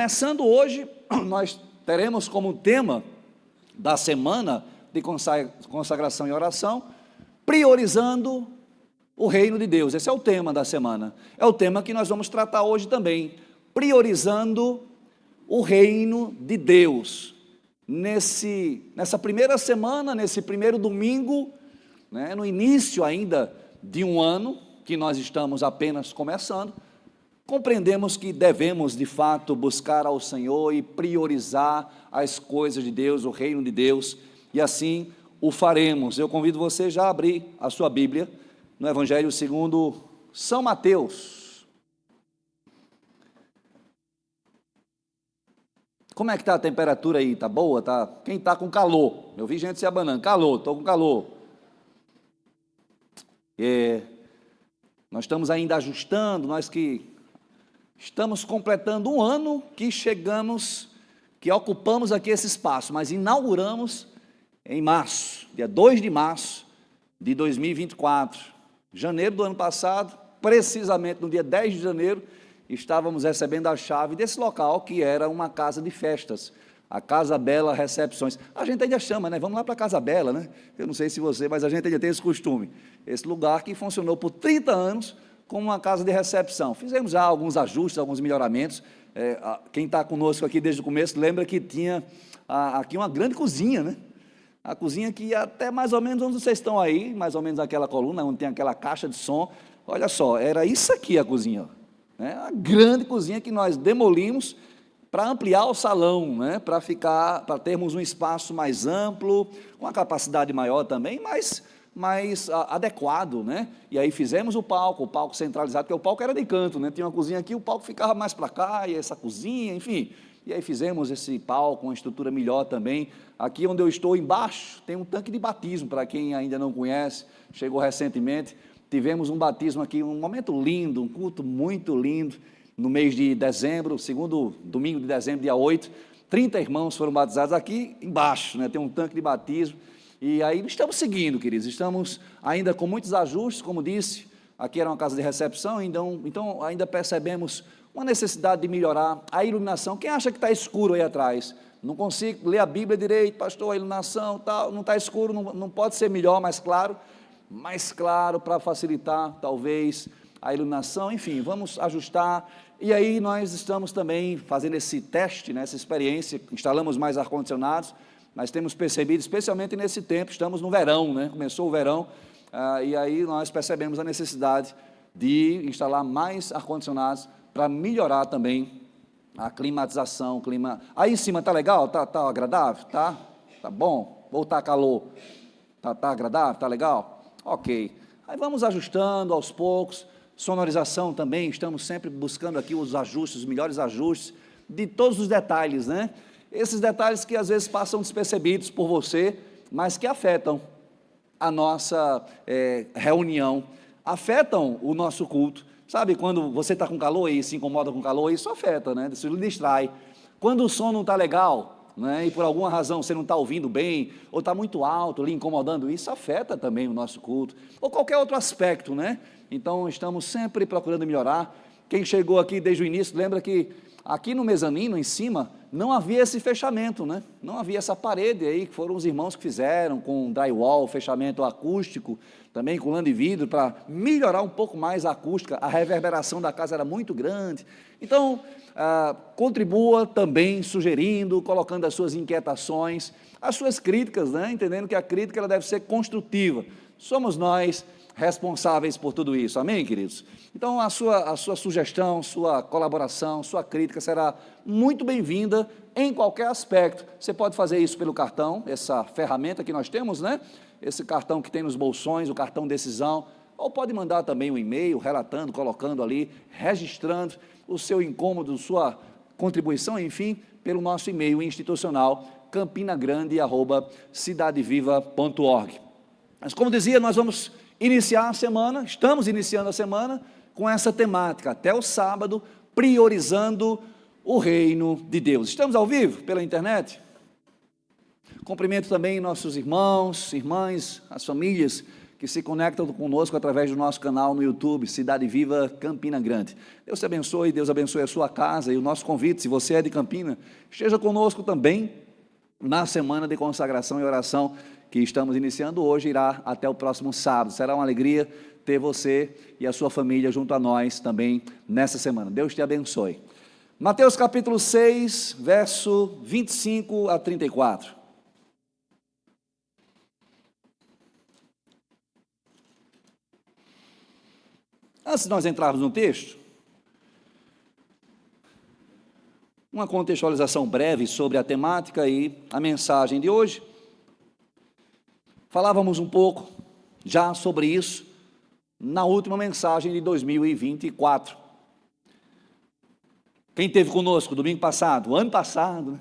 começando hoje, nós teremos como tema da semana de consagração e oração, priorizando o reino de Deus. Esse é o tema da semana, é o tema que nós vamos tratar hoje também, priorizando o reino de Deus. Nessa primeira semana, nesse primeiro domingo, né, no início ainda de um ano, que nós estamos apenas começando, compreendemos que devemos de fato buscar ao Senhor e priorizar as coisas de Deus, o reino de Deus, e assim o faremos. Eu convido você já a abrir a sua Bíblia no Evangelho segundo São Mateus. Como é que está a temperatura aí? Está boa? Tá? Quem está com calor? Eu vi gente se abanando. Calor, estou com calor. Nós estamos ainda ajustando, nós que estamos completando um ano que ocupamos aqui esse espaço, mas inauguramos em março, dia 2 de março de 2024. Janeiro do ano passado, precisamente no dia 10 de janeiro, estávamos recebendo a chave desse local, que era uma casa de festas, a Casa Bela Recepções. A gente ainda chama, né? Vamos lá para a Casa Bela, né? Eu não sei se você, mas a gente ainda tem esse costume. Esse lugar que funcionou por 30 anos como uma casa de recepção. Fizemos já alguns ajustes, alguns melhoramentos. Quem está conosco aqui desde o começo lembra que tinha aqui uma grande cozinha, né? A cozinha que até mais ou menos onde vocês estão aí, mais ou menos aquela coluna, onde tem aquela caixa de som. Olha só, era isso aqui a cozinha, né? A grande cozinha que nós demolimos para ampliar o salão, né? Para termos um espaço mais amplo, com uma capacidade maior também, mais adequado, né? E aí fizemos o palco centralizado, porque o palco era de canto, né? Tinha uma cozinha aqui, o palco ficava mais para cá, e essa cozinha, enfim. E aí fizemos esse palco, uma estrutura melhor também. Aqui onde eu estou, embaixo, tem um tanque de batismo, para quem ainda não conhece, chegou recentemente. Tivemos um batismo aqui, um momento lindo, um culto muito lindo, no mês de dezembro, segundo domingo de dezembro, dia 8, 30 irmãos foram batizados aqui embaixo, né? Tem um tanque de batismo. E aí estamos seguindo, queridos, estamos ainda com muitos ajustes, como disse, aqui era uma casa de recepção, então ainda percebemos uma necessidade de melhorar a iluminação. Quem acha que está escuro aí atrás? Não consigo ler a Bíblia direito, pastor, a iluminação, tal, não está escuro, não pode ser melhor, mais claro para facilitar, talvez, a iluminação, enfim, vamos ajustar. E aí nós estamos também fazendo esse teste, né, essa experiência, instalamos mais ar-condicionados. Nós temos percebido, especialmente nesse tempo, estamos no verão, né? Começou o verão, e aí nós percebemos a necessidade de instalar mais ar-condicionados para melhorar também a climatização, Aí em cima está legal? Está agradável? Tá bom? Ou está calor? Tá agradável? Está legal? Ok. Aí vamos ajustando aos poucos, sonorização também, estamos sempre buscando aqui os ajustes, os melhores ajustes, de todos os detalhes, né? Esses detalhes que às vezes passam despercebidos por você, mas que afetam a nossa reunião, afetam o nosso culto. Sabe, quando você está com calor e se incomoda com calor, isso afeta, né? Isso lhe distrai. Quando o som não está legal, né, e por alguma razão você não está ouvindo bem, ou está muito alto, lhe incomodando, isso afeta também o nosso culto, ou qualquer outro aspecto, né? Então, estamos sempre procurando melhorar. Quem chegou aqui desde o início, lembra que aqui no mezanino, em cima, não havia esse fechamento, né? Não havia essa parede aí, que foram os irmãos que fizeram, com drywall, fechamento acústico, também com lã de vidro, para melhorar um pouco mais a acústica. A reverberação da casa era muito grande. Então, contribua também, sugerindo, colocando as suas inquietações, as suas críticas, né? Entendendo que a crítica ela deve ser construtiva. Somos nós responsáveis por tudo isso, amém, queridos? Então, a sua sugestão, sua colaboração, sua crítica será muito bem-vinda em qualquer aspecto. Você pode fazer isso pelo cartão, essa ferramenta que nós temos, né? Esse cartão que tem nos bolsões, o cartão decisão, ou pode mandar também um e-mail relatando, colocando ali, registrando o seu incômodo, sua contribuição, enfim, pelo nosso e-mail institucional, campinagrande@cidadeviva.org. Mas, como dizia, nós vamos iniciar a semana, estamos iniciando a semana com essa temática, até o sábado, priorizando o reino de Deus. Estamos ao vivo pela internet? Cumprimento também nossos irmãos, irmãs, as famílias que que se conectam conosco através do nosso canal no YouTube, Cidade Viva Campina Grande. Deus te abençoe, Deus abençoe a sua casa, e o nosso convite, se você é de Campina, esteja conosco também na semana de consagração e oração que estamos iniciando hoje, irá até o próximo sábado. Será uma alegria ter você e a sua família junto a nós também nessa semana. Deus te abençoe. Mateus capítulo 6, verso 25 a 34. Antes de nós entrarmos no texto, uma contextualização breve sobre a temática e a mensagem de hoje. Falávamos um pouco já sobre isso na última mensagem de 2024. Quem esteve conosco domingo passado, ano passado, né?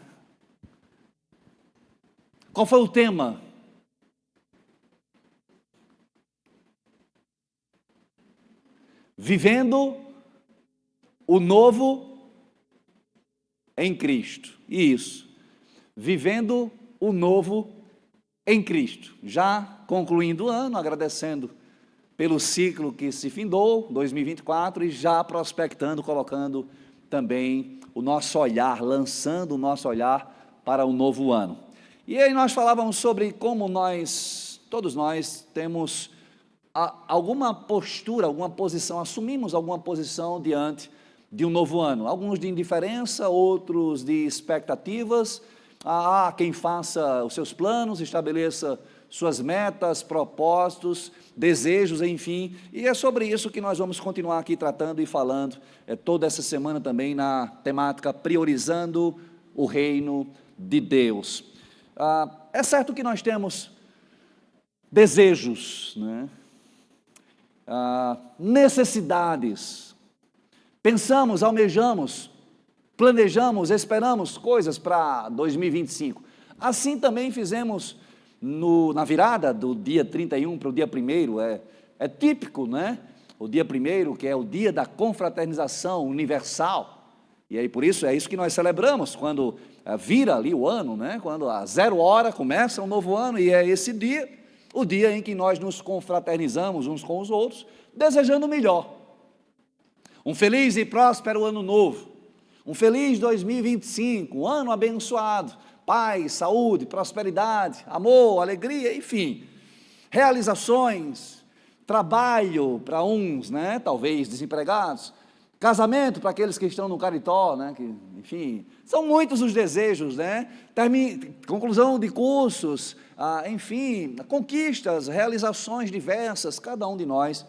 Qual foi o tema? Vivendo o novo em Cristo. Isso. Vivendo o novo em Cristo. Já concluindo o ano, agradecendo pelo ciclo que se findou, 2024, e já prospectando, colocando também o nosso olhar, lançando o nosso olhar para o novo ano. E aí nós falávamos sobre como todos nós temos alguma postura, alguma posição, assumimos alguma posição diante de um novo ano. Alguns de indiferença, outros de expectativas. Há quem faça os seus planos, estabeleça suas metas, propósitos, desejos, enfim, e é sobre isso que nós vamos continuar aqui tratando e falando toda essa semana também na temática priorizando o reino de Deus. É certo que nós temos desejos, né? Necessidades, pensamos, almejamos, planejamos, esperamos coisas para 2025, assim também fizemos na virada do dia 31 para o dia 1º, é típico, né? O dia 1º, que é o dia da confraternização universal, e aí por isso é isso que nós celebramos, quando vira ali o ano, né? Quando a 0 hora começa um novo ano, e é esse dia, o dia em que nós nos confraternizamos uns com os outros, desejando o melhor, um feliz e próspero ano novo, um feliz 2025, um ano abençoado, paz, saúde, prosperidade, amor, alegria, enfim, realizações, trabalho para uns, né, talvez desempregados, casamento para aqueles que estão no Caritó, né, que, enfim, são muitos os desejos, né, conclusão de cursos, enfim, conquistas, realizações diversas, cada um de nós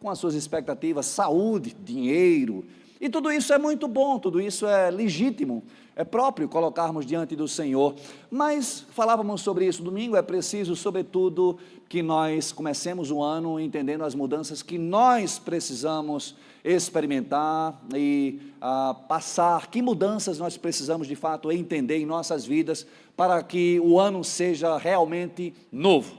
com as suas expectativas, saúde, dinheiro, e tudo isso é muito bom, tudo isso é legítimo, é próprio colocarmos diante do Senhor, mas falávamos sobre isso domingo, é preciso, sobretudo, que nós comecemos o ano entendendo as mudanças que nós precisamos experimentar e passar, que mudanças nós precisamos de fato entender em nossas vidas, para que o ano seja realmente novo,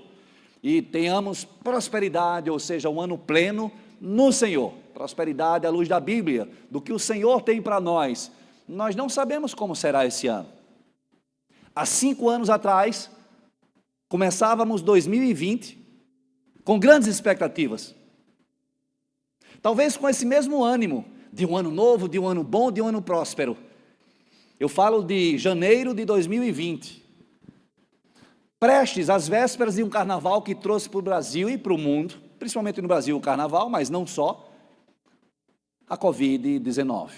e tenhamos prosperidade, ou seja, um ano pleno no Senhor, prosperidade à luz da Bíblia, do que o Senhor tem para nós. Nós não sabemos como será esse ano. Há 5 anos atrás, começávamos 2020 com grandes expectativas. Talvez com esse mesmo ânimo de um ano novo, de um ano bom, de um ano próspero. Eu falo de janeiro de 2020. Prestes às vésperas de um carnaval que trouxe para o Brasil e para o mundo, principalmente no Brasil o carnaval, mas não só, a Covid-19.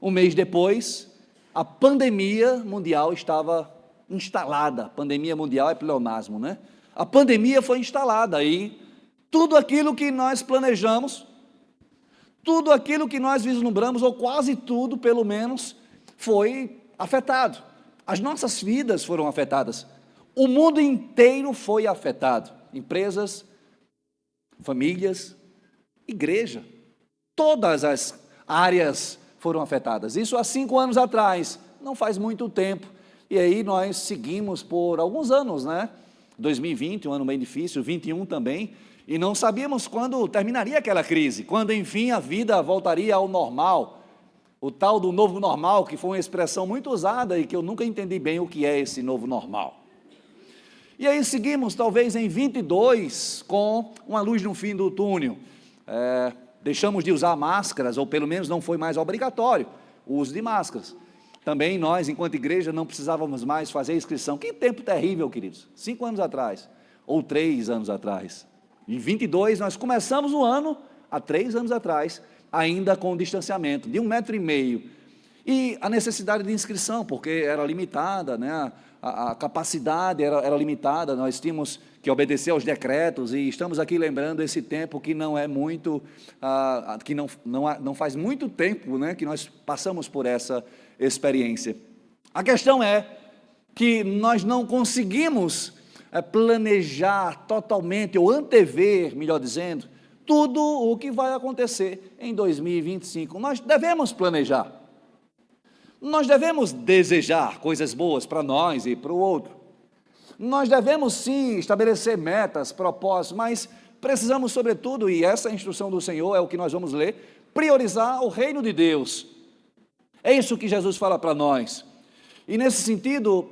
Um mês depois, a pandemia mundial estava instalada. Pandemia mundial é pleonasmo, né? A pandemia foi instalada e tudo aquilo que nós planejamos, tudo aquilo que nós vislumbramos, ou quase tudo, pelo menos, foi afetado. As nossas vidas foram afetadas. O mundo inteiro foi afetado. Empresas, famílias, igreja. Todas as áreas foram afetadas. Isso há 5 anos atrás, não faz muito tempo. E aí nós seguimos por alguns anos, né? 2020, um ano bem difícil, 21 também, e não sabíamos quando terminaria aquela crise, quando enfim a vida voltaria ao normal, o tal do novo normal, que foi uma expressão muito usada e que eu nunca entendi bem o que é esse novo normal. E aí seguimos talvez em 22 com uma luz no fim do túnel. Deixamos de usar máscaras, ou pelo menos não foi mais obrigatório o uso de máscaras. Também nós, enquanto igreja, não precisávamos mais fazer inscrição. Que tempo terrível, queridos. 5 anos atrás, ou 3 anos atrás. Em 22 nós começamos o ano, há 3 anos atrás, ainda com o distanciamento de 1,5 metro. E a necessidade de inscrição, porque era limitada, né? A capacidade era limitada, nós tínhamos que obedecer aos decretos, e estamos aqui lembrando esse tempo que não é muito, que não faz muito tempo, né, que nós passamos por essa experiência. A questão é que nós não conseguimos planejar totalmente, ou antever, melhor dizendo, tudo o que vai acontecer em 2025. Nós devemos planejar. Nós devemos desejar coisas boas para nós e para o outro. Nós devemos sim estabelecer metas, propósitos, mas precisamos sobretudo, e essa instrução do Senhor é o que nós vamos ler, priorizar o reino de Deus. É isso que Jesus fala para nós. E nesse sentido,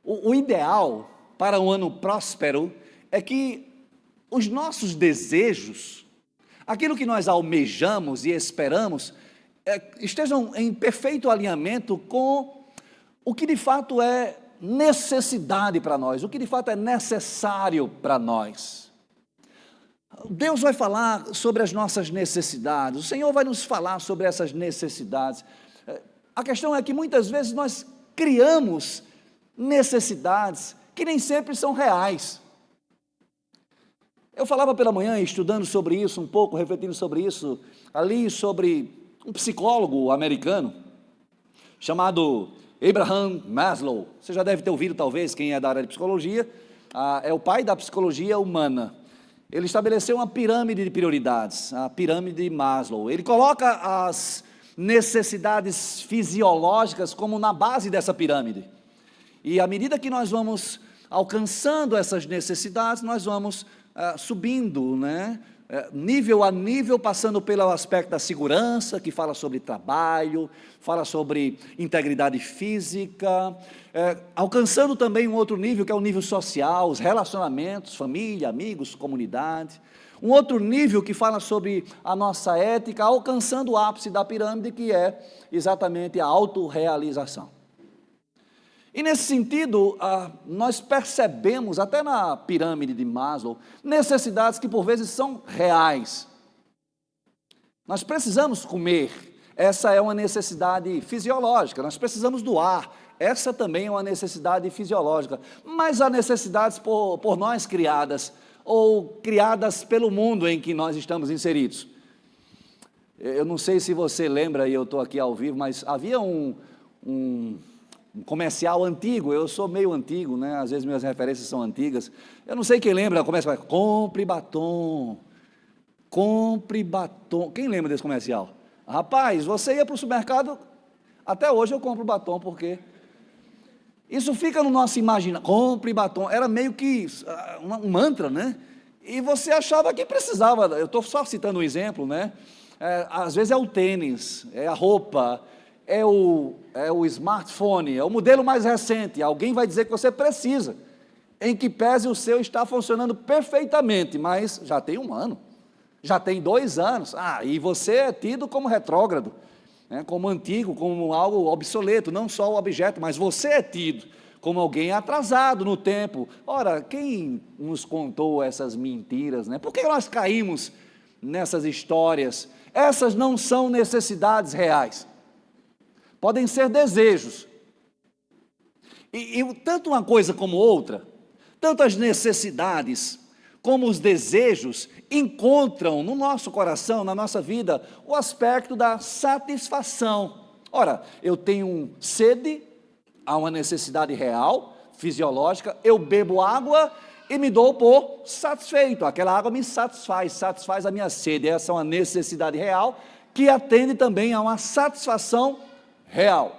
o ideal para um ano próspero é que os nossos desejos, aquilo que nós almejamos e esperamos, estejam em perfeito alinhamento com o que de fato é necessidade para nós, o que de fato é necessário para nós. Deus vai falar sobre as nossas necessidades, o Senhor vai nos falar sobre essas necessidades. A questão é que muitas vezes nós criamos necessidades que nem sempre são reais. Eu falava pela manhã, estudando sobre isso um pouco, refletindo sobre isso, ali sobre um psicólogo americano, chamado Abraham Maslow. Você já deve ter ouvido, talvez, quem é da área de psicologia, é o pai da psicologia humana. Ele estabeleceu uma pirâmide de prioridades, a pirâmide de Maslow. Ele coloca as necessidades fisiológicas como na base dessa pirâmide. E à medida que nós vamos alcançando essas necessidades, nós vamos subindo, né? Nível a nível, passando pelo aspecto da segurança, que fala sobre trabalho, fala sobre integridade física, alcançando também um outro nível, que é o nível social, os relacionamentos, família, amigos, comunidade. Um outro nível que fala sobre a nossa ética, alcançando o ápice da pirâmide, que é exatamente a autorrealização. E nesse sentido, nós percebemos, até na pirâmide de Maslow, necessidades que por vezes são reais. Nós precisamos comer, essa é uma necessidade fisiológica, nós precisamos do ar, essa também é uma necessidade fisiológica, mas há necessidades por nós criadas, ou criadas pelo mundo em que nós estamos inseridos. Eu não sei se você lembra, e eu estou aqui ao vivo, mas havia um comercial antigo, eu sou meio antigo, né? Às vezes minhas referências são antigas, eu não sei quem lembra, começa a compre batom, quem lembra desse comercial? Rapaz, você ia para o supermercado, até hoje eu compro batom, porque isso fica no nosso imaginário, compre batom, era meio que um mantra, né? E você achava que precisava, eu estou só citando um exemplo, né? Às vezes é o tênis, é a roupa, é o smartphone, é o modelo mais recente, alguém vai dizer que você precisa, em que pese o seu está funcionando perfeitamente, mas já tem 1 ano, já tem 2 anos, e você é tido como retrógrado, né, como antigo, como algo obsoleto, não só o objeto, mas você é tido como alguém atrasado no tempo. Ora, quem nos contou essas mentiras, né? Por que nós caímos nessas histórias? Essas não são necessidades reais. Podem ser desejos, e tanto uma coisa como outra, tanto as necessidades como os desejos encontram no nosso coração, na nossa vida, o aspecto da satisfação. Ora, eu tenho sede, há uma necessidade real, fisiológica, eu bebo água e me dou por satisfeito, aquela água me satisfaz a minha sede, essa é uma necessidade real, que atende também a uma satisfação real.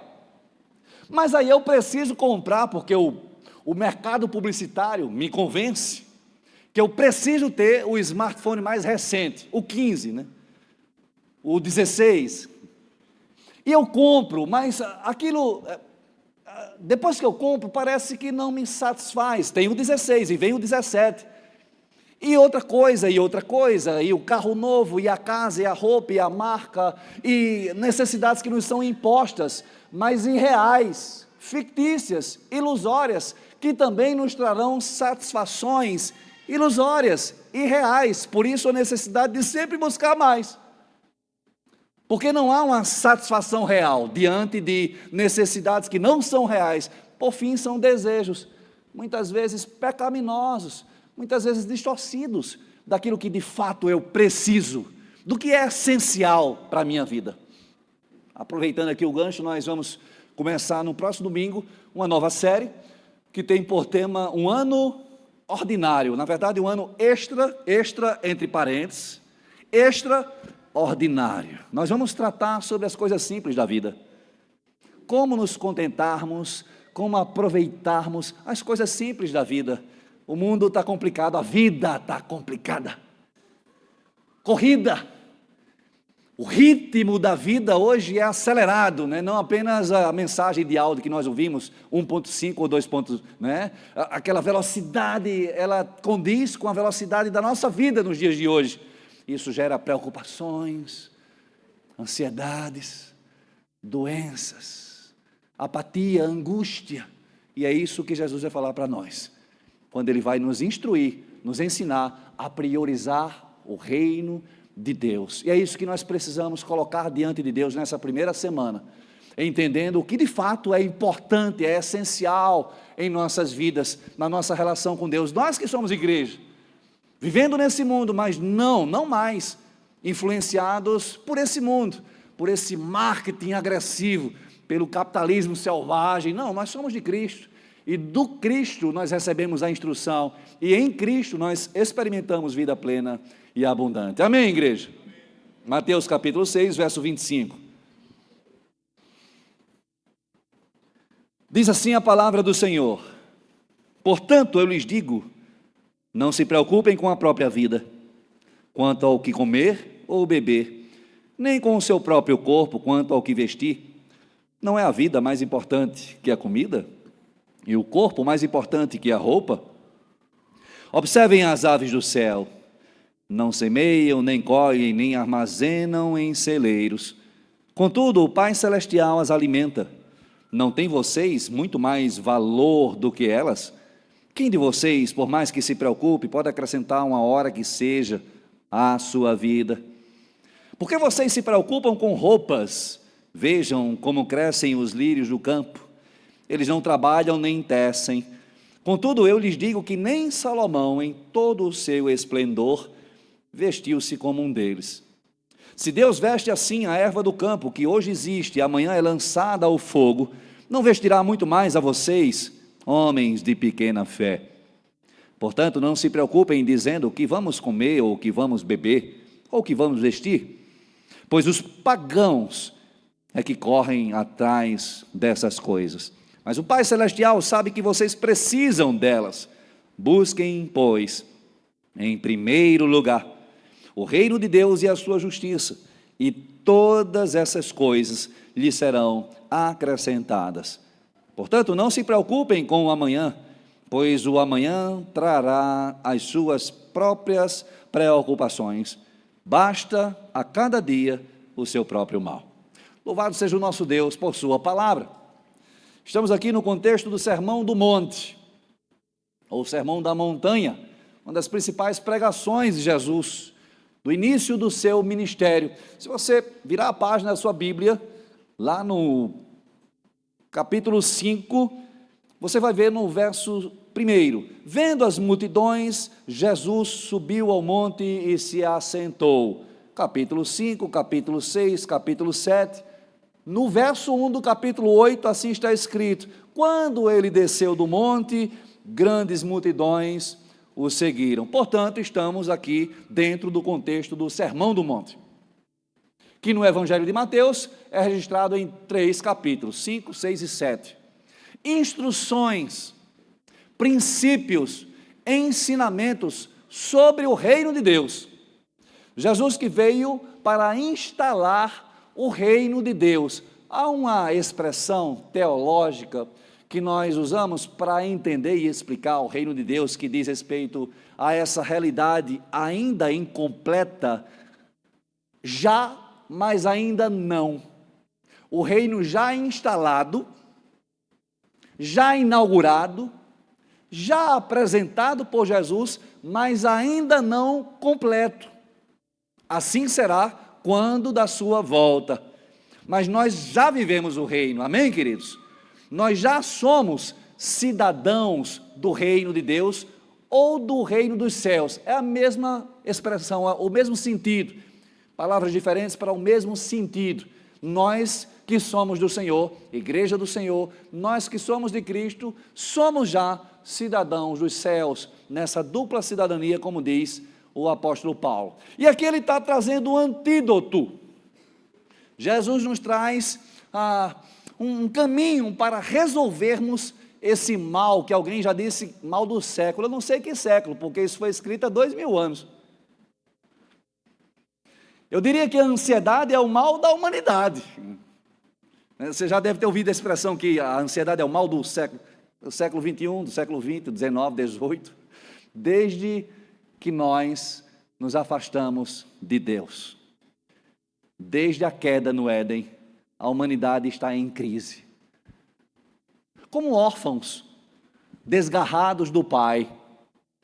Mas aí eu preciso comprar, porque o mercado publicitário me convence, que eu preciso ter o smartphone mais recente, o 15, né? O 16, e eu compro, mas aquilo depois que eu compro, parece que não me satisfaz. Tem o 16 e vem o 17. E outra coisa, e o carro novo, e a casa, e a roupa, e a marca, e necessidades que nos são impostas, mas irreais, fictícias, ilusórias, que também nos trarão satisfações ilusórias, irreais. Por isso a necessidade de sempre buscar mais. Porque não há uma satisfação real diante de necessidades que não são reais. Por fim, são desejos, muitas vezes pecaminosos, muitas vezes distorcidos daquilo que de fato eu preciso, do que é essencial para a minha vida. Aproveitando aqui o gancho, nós vamos começar no próximo domingo uma nova série que tem por tema um ano ordinário, na verdade um ano extra entre parênteses, extraordinário. Nós vamos tratar sobre as coisas simples da vida, como nos contentarmos, como aproveitarmos as coisas simples da vida. O mundo está complicado, a vida está complicada, corrida, o ritmo da vida hoje é acelerado, né? Não apenas a mensagem de áudio que nós ouvimos, 1.5 ou 2. Né? Aquela velocidade, ela condiz com a velocidade da nossa vida nos dias de hoje. Isso gera preocupações, ansiedades, doenças, apatia, angústia, e é isso que Jesus vai falar para nós, quando Ele vai nos instruir, nos ensinar a priorizar o reino de Deus. E é isso que nós precisamos colocar diante de Deus nessa primeira semana, entendendo o que de fato é importante, é essencial em nossas vidas, na nossa relação com Deus. Nós que somos igreja, vivendo nesse mundo, mas não mais influenciados por esse mundo, por esse marketing agressivo, pelo capitalismo selvagem. Não, nós somos de Cristo, e do Cristo nós recebemos a instrução, e em Cristo nós experimentamos vida plena e abundante. Amém, igreja? Mateus capítulo 6, verso 25. Diz assim a palavra do Senhor: portanto eu lhes digo, não se preocupem com a própria vida, quanto ao que comer ou beber, nem com o seu próprio corpo, quanto ao que vestir. Não é a vida mais importante que a comida? E o corpo mais importante que a roupa? Observem as aves do céu, não semeiam, nem colhem, nem armazenam em celeiros. Contudo, o Pai Celestial as alimenta. Não tem vocês muito mais valor do que elas? Quem de vocês, por mais que se preocupe, pode acrescentar uma hora que seja à sua vida? Por que vocês se preocupam com roupas? Vejam como crescem os lírios do campo. Eles não trabalham nem tecem. Contudo, eu lhes digo que nem Salomão, em todo o seu esplendor, vestiu-se como um deles. Se Deus veste assim a erva do campo, que hoje existe e amanhã é lançada ao fogo, não vestirá muito mais a vocês, homens de pequena fé. Portanto, não se preocupem dizendo o que vamos comer, ou o que vamos beber, ou o que vamos vestir, pois os pagãos é que correm atrás dessas coisas. Mas o Pai Celestial sabe que vocês precisam delas. Busquem, pois, em primeiro lugar, o reino de Deus e a sua justiça, e todas essas coisas lhes serão acrescentadas. Portanto, não se preocupem com o amanhã, pois o amanhã trará as suas próprias preocupações. Basta a cada dia o seu próprio mal. Louvado seja o nosso Deus por sua palavra. Estamos aqui no contexto do Sermão do Monte, ou Sermão da Montanha, uma das principais pregações de Jesus, do início do seu ministério. Se você virar a página da sua Bíblia, lá no capítulo 5, você vai ver no verso 1: vendo as multidões, Jesus subiu ao monte e se assentou. Capítulo 5, capítulo 6, capítulo 7, no verso 1 do capítulo 8, assim está escrito: quando ele desceu do monte, grandes multidões o seguiram. Portanto, estamos aqui dentro do contexto do Sermão do Monte, que no Evangelho de Mateus é registrado em 3 capítulos, 5, 6 e 7. Instruções, princípios, ensinamentos sobre o reino de Deus. Jesus que veio para instalar o reino de Deus. Há uma expressão teológica que nós usamos para entender e explicar o reino de Deus, que diz respeito a essa realidade ainda incompleta, já, mas ainda não. O reino já instalado, já inaugurado, já apresentado por Jesus, mas ainda não completo. Assim será quando da sua volta. Mas nós já vivemos o reino, amém, queridos? Nós já somos cidadãos do reino de Deus ou do reino dos céus. É a mesma expressão, o mesmo sentido. Palavras diferentes para o mesmo sentido. Nós que somos do Senhor, igreja do Senhor, nós que somos de Cristo, somos já cidadãos dos céus, nessa dupla cidadania, como diz o apóstolo Paulo. E aqui ele está trazendo um antídoto. Jesus nos traz um caminho para resolvermos esse mal, que alguém já disse, mal do século. Eu não sei que século, porque isso foi escrito há 2000 anos. Eu diria que a ansiedade é o mal da humanidade. Você já deve ter ouvido a expressão que a ansiedade é o mal do século 21, do século 20, 19, 18, desde que nós nos afastamos de Deus. Desde a queda no Éden, a humanidade está em crise. Como órfãos, desgarrados do Pai,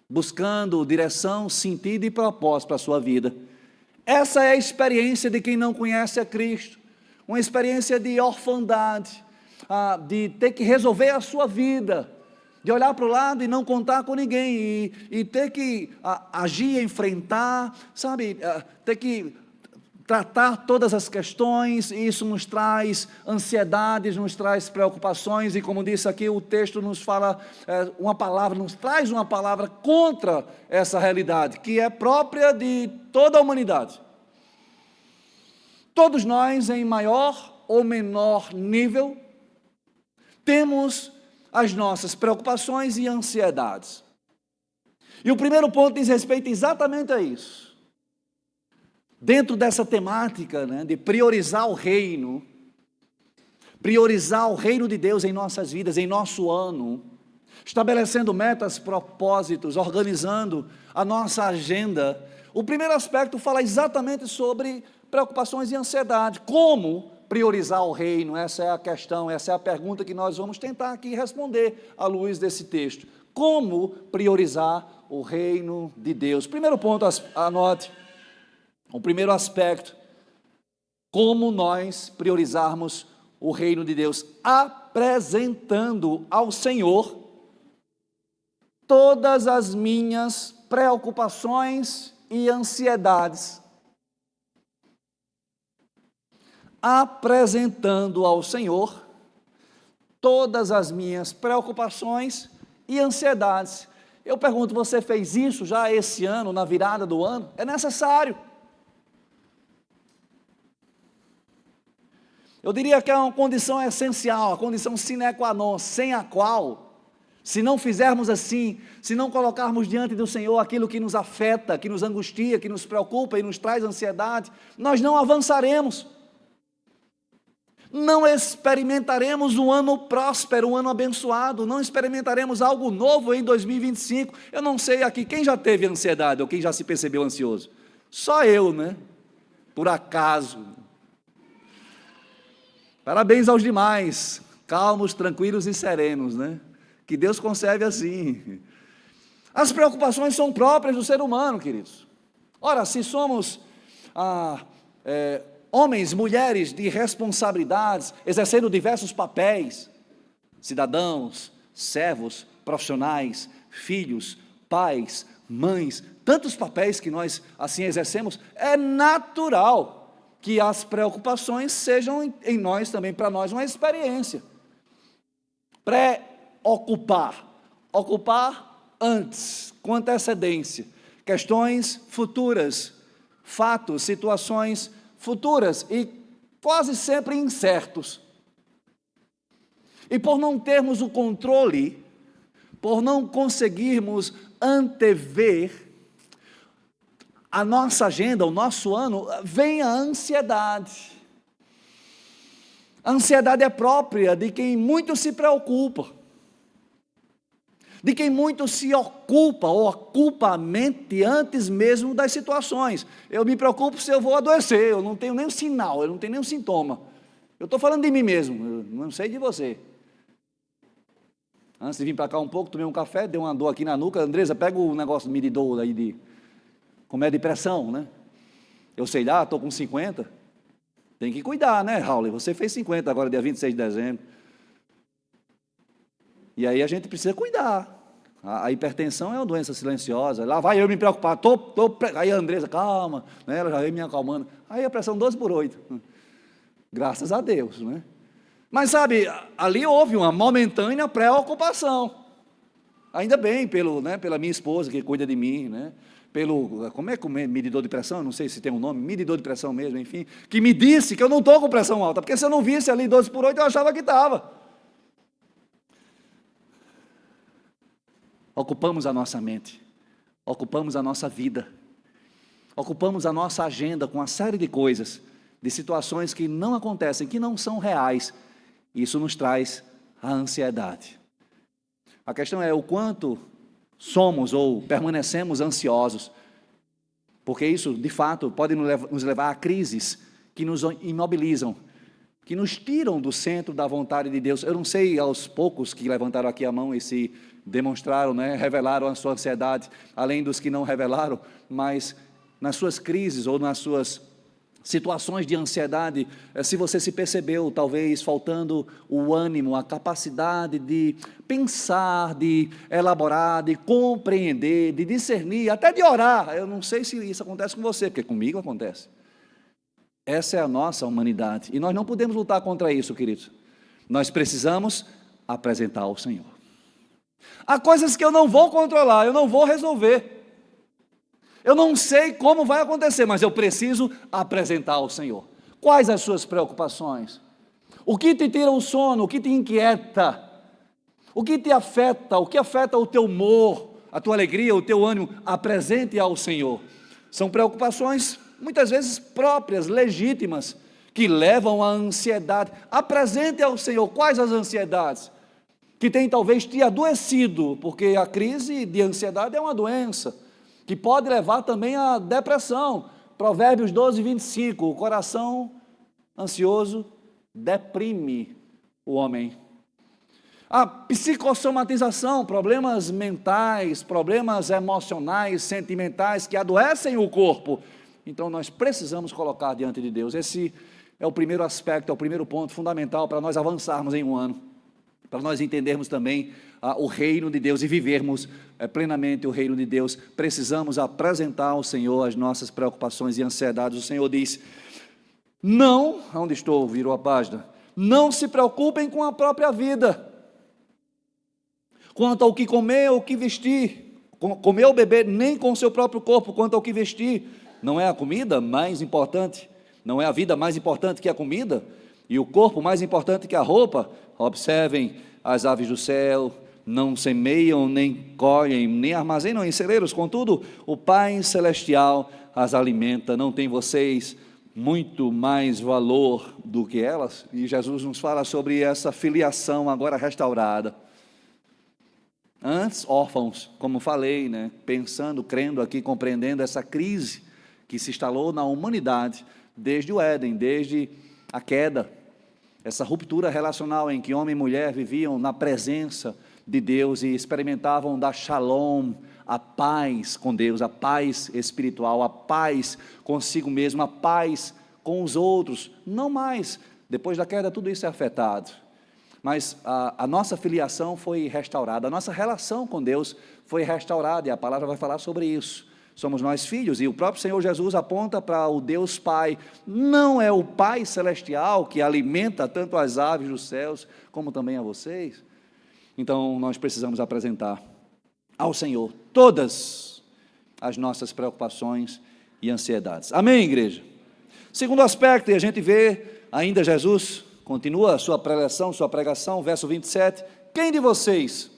buscando direção, sentido e propósito para a sua vida. Essa é a experiência de quem não conhece a Cristo, uma experiência de orfandade, de ter que resolver a sua vida, de olhar para o lado e não contar com ninguém, e ter que agir, enfrentar, sabe, ter que tratar todas as questões. E isso nos traz ansiedades, nos traz preocupações, e como disse aqui, o texto nos fala nos traz uma palavra contra essa realidade, que é própria de toda a humanidade. Todos nós, em maior ou menor nível, temos as nossas preocupações e ansiedades. E o primeiro ponto diz respeito exatamente a isso. Dentro dessa temática, de priorizar o reino de Deus em nossas vidas, em nosso ano, estabelecendo metas, propósitos, organizando a nossa agenda. O primeiro aspecto fala exatamente sobre preocupações e ansiedade. Como priorizar o reino? Essa é a questão, essa é a pergunta que nós vamos tentar aqui responder à luz desse texto. Como priorizar o reino de Deus? Primeiro ponto, anote. O primeiro aspecto, como nós priorizarmos o reino de Deus, apresentando ao Senhor todas as minhas preocupações e ansiedades. Apresentando ao Senhor todas as minhas preocupações e ansiedades. Eu pergunto, você fez isso já esse ano, na virada do ano? É necessário. Eu diria que é uma condição essencial, a condição sine qua non, sem a qual, se não fizermos assim, se não colocarmos diante do Senhor aquilo que nos afeta, que nos angustia, que nos preocupa e nos traz ansiedade, nós não avançaremos. Não experimentaremos um ano próspero, um ano abençoado, não experimentaremos algo novo em 2025. Eu não sei aqui, quem já teve ansiedade ou quem já se percebeu ansioso? Só eu, né? Por acaso. Parabéns aos demais, calmos, tranquilos e serenos, né? Que Deus conserve assim. As preocupações são próprias do ser humano, queridos. Ora, se somos homens, mulheres de responsabilidades, exercendo diversos papéis, cidadãos, servos, profissionais, filhos, pais, mães, tantos papéis que nós assim exercemos, é natural que as preocupações sejam em nós também, para nós, uma experiência. Ocupar antes, com antecedência, questões futuras, fatos, situações futuras e quase sempre incertos. E por não termos o controle, por não conseguirmos antever a nossa agenda, o nosso ano, vem a ansiedade. A ansiedade é própria de quem muito se preocupa, de quem muito se ocupa ou ocupa a mente antes mesmo das situações. Eu me preocupo se eu vou adoecer, eu não tenho nenhum sinal, eu não tenho nenhum sintoma. Eu estou falando de mim mesmo, eu não sei de você. Antes de vir para cá um pouco, tomei um café, deu uma dor aqui na nuca. Andresa, pega o negócio medidor aí de como é de pressão, né? Eu sei lá, estou com 50. Tem que cuidar, né, Raul? Você fez 50 agora, dia 26 de dezembro. E aí a gente precisa cuidar. A hipertensão é uma doença silenciosa. Lá vai eu me preocupar. Aí a Andresa, calma, né? Ela já veio me acalmando. Aí a pressão 12/8. Graças a Deus, né? Mas sabe, ali houve uma momentânea preocupação. Ainda bem pela minha esposa que cuida de mim, né? Como é que medidor de pressão? Não sei se tem um nome, medidor de pressão mesmo, enfim, que me disse que eu não estou com pressão alta, porque se eu não visse ali 12/8, eu achava que estava. Ocupamos a nossa mente, ocupamos a nossa vida, ocupamos a nossa agenda com uma série de coisas, de situações que não acontecem, que não são reais. Isso nos traz a ansiedade. A questão é o quanto somos ou permanecemos ansiosos, porque isso, de fato, pode nos levar a crises que nos imobilizam, que nos tiram do centro da vontade de Deus. Eu não sei aos poucos que levantaram aqui a mão e se demonstraram, né, revelaram a sua ansiedade, além dos que não revelaram, mas nas suas crises ou nas suas situações de ansiedade, se você se percebeu, talvez faltando o ânimo, a capacidade de pensar, de elaborar, de compreender, de discernir, até de orar. Eu não sei se isso acontece com você, porque comigo acontece. Essa é a nossa humanidade, e nós não podemos lutar contra isso, queridos. Nós precisamos apresentar ao Senhor. Há coisas que eu não vou controlar, eu não vou resolver. Eu não sei como vai acontecer, mas eu preciso apresentar ao Senhor. Quais as suas preocupações? O que te tira o sono? O que te inquieta? O que te afeta? O que afeta o teu humor, a tua alegria, o teu ânimo? Apresente ao Senhor. São preocupações, muitas vezes próprias, legítimas, que levam à ansiedade. Apresente ao Senhor. Quais as ansiedades? Que tem talvez te adoecido, porque a crise de ansiedade é uma doença que pode levar também à depressão. Provérbios 12:25, o coração ansioso deprime o homem. A psicossomatização, problemas mentais, problemas emocionais, sentimentais que adoecem o corpo. Então nós precisamos colocar diante de Deus. Esse é o primeiro aspecto, é o primeiro ponto fundamental para nós avançarmos em um ano, para nós entendermos também o reino de Deus e vivermos plenamente o reino de Deus. Precisamos apresentar ao Senhor as nossas preocupações e ansiedades. O Senhor diz, não, onde estou, virou a página, não se preocupem com a própria vida, quanto ao que comer ou o que vestir, comer ou beber, nem com o seu próprio corpo, quanto ao que vestir. Não é a comida mais importante? Não é a vida mais importante que a comida? E o corpo mais importante que a roupa? Observem as aves do céu, não semeiam, nem colhem, nem armazenam em celeiros, contudo, o Pai Celestial as alimenta. Não tem vocês muito mais valor do que elas? E Jesus nos fala sobre essa filiação agora restaurada. Antes, órfãos, como falei, né? Pensando, crendo aqui, compreendendo essa crise que se instalou na humanidade, desde o Éden, desde a queda, essa ruptura relacional em que homem e mulher viviam na presença de Deus e experimentavam da shalom, a paz com Deus, a paz espiritual, a paz consigo mesmo, a paz com os outros. Não mais, depois da queda tudo isso é afetado, mas a nossa filiação foi restaurada, a nossa relação com Deus foi restaurada, e a palavra vai falar sobre isso. Somos nós filhos, e o próprio Senhor Jesus aponta para o Deus Pai. Não é o Pai Celestial que alimenta tanto as aves dos céus, como também a vocês? Então, nós precisamos apresentar ao Senhor todas as nossas preocupações e ansiedades. Amém, igreja? Segundo aspecto, e a gente vê ainda Jesus, continua a sua preleção, sua pregação, verso 27, quem de vocês,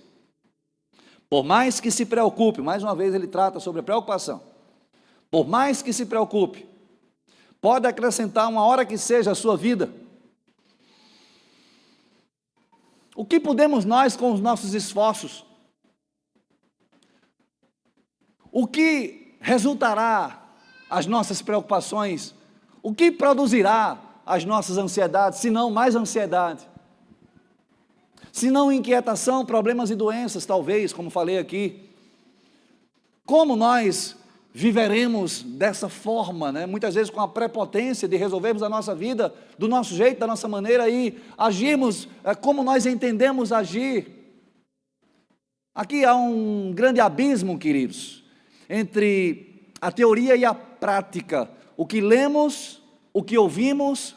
por mais que se preocupe, mais uma vez ele trata sobre a preocupação, por mais que se preocupe, pode acrescentar uma hora que seja a sua vida? O que podemos nós com os nossos esforços? O que resultará as nossas preocupações? O que produzirá as nossas ansiedades, se não mais ansiedade? Se não inquietação, problemas e doenças, talvez, como falei aqui. Como nós viveremos dessa forma, né? Muitas vezes com a prepotência de resolvermos a nossa vida do nosso jeito, da nossa maneira e agirmos como nós entendemos agir. Aqui há um grande abismo, queridos, entre a teoria e a prática, o que lemos, o que ouvimos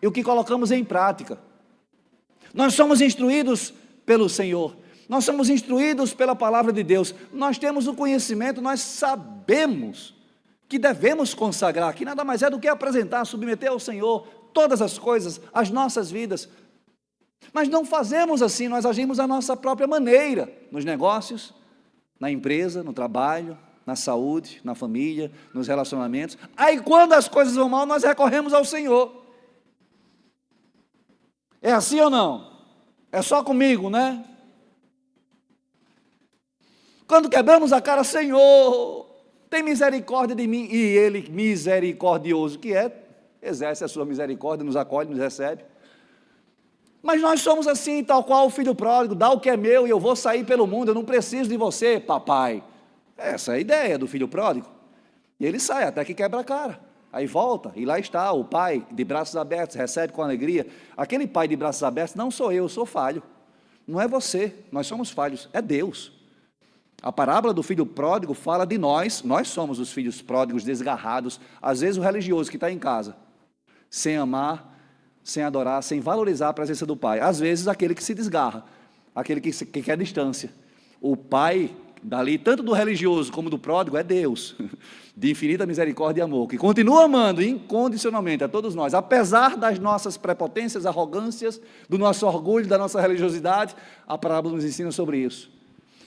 e o que colocamos em prática. Nós somos instruídos pelo Senhor, nós somos instruídos pela palavra de Deus, nós temos o conhecimento, nós sabemos que devemos consagrar, que nada mais é do que apresentar, submeter ao Senhor todas as coisas, as nossas vidas, mas não fazemos assim, nós agimos à nossa própria maneira, nos negócios, na empresa, no trabalho, na saúde, na família, nos relacionamentos. Aí quando as coisas vão mal, nós recorremos ao Senhor. É assim ou não? É só comigo, né? Quando quebramos a cara, Senhor, tem misericórdia de mim, e Ele, misericordioso que é, exerce a sua misericórdia, nos acolhe, nos recebe. Mas nós somos assim, tal qual o filho pródigo, dá o que é meu e eu vou sair pelo mundo, eu não preciso de você, papai. Essa é a ideia do filho pródigo. E ele sai até que quebra a cara. Aí volta, e lá está o pai de braços abertos, recebe com alegria. Aquele pai de braços abertos não sou eu sou falho. Não é você, nós somos falhos, é Deus. A parábola do filho pródigo fala de nós somos os filhos pródigos desgarrados. Às vezes o religioso que está em casa, sem amar, sem adorar, sem valorizar a presença do pai. Às vezes aquele que se desgarra, aquele que quer distância. O pai dali, tanto do religioso como do pródigo, é Deus, de infinita misericórdia e amor, que continua amando incondicionalmente a todos nós, apesar das nossas prepotências, arrogâncias, do nosso orgulho, da nossa religiosidade. A parábola nos ensina sobre isso.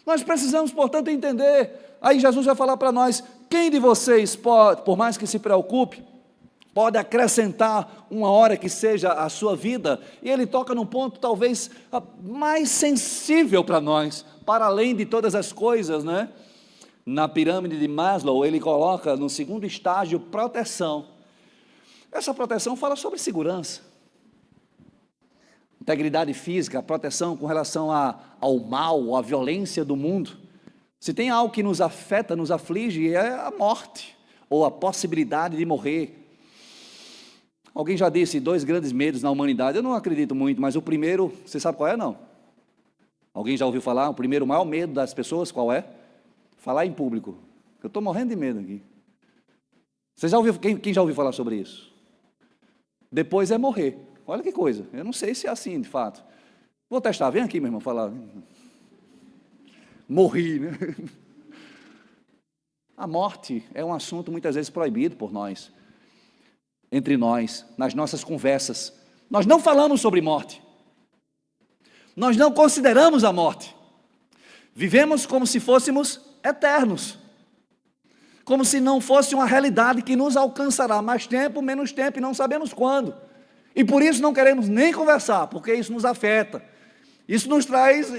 Nós precisamos, portanto, entender. Aí Jesus vai falar para nós: quem de vocês pode, por mais que se preocupe, pode acrescentar uma hora que seja a sua vida? E ele toca num ponto talvez mais sensível para nós, para além de todas as coisas, né? Na pirâmide de Maslow, ele coloca no segundo estágio proteção. Essa proteção fala sobre segurança, integridade física, proteção com relação ao mal, à violência do mundo. Se tem algo que nos afeta, nos aflige, é a morte, ou a possibilidade de morrer. Alguém já disse 2 grandes medos na humanidade, eu não acredito muito, mas o primeiro, você sabe qual é, não? Alguém já ouviu falar? O primeiro, o maior medo das pessoas, qual é? Falar em público. Eu estou morrendo de medo aqui. Você já ouviu, quem já ouviu falar sobre isso? Depois é morrer. Olha que coisa, eu não sei se é assim de fato. Vou testar, vem aqui meu irmão falar. Morri, né? A morte é um assunto muitas vezes proibido por nós, entre nós, nas nossas conversas. Nós não falamos sobre morte, nós não consideramos a morte, vivemos como se fôssemos eternos, como se não fosse uma realidade que nos alcançará mais tempo, menos tempo e não sabemos quando. E por isso não queremos nem conversar, porque isso nos afeta, isso nos traz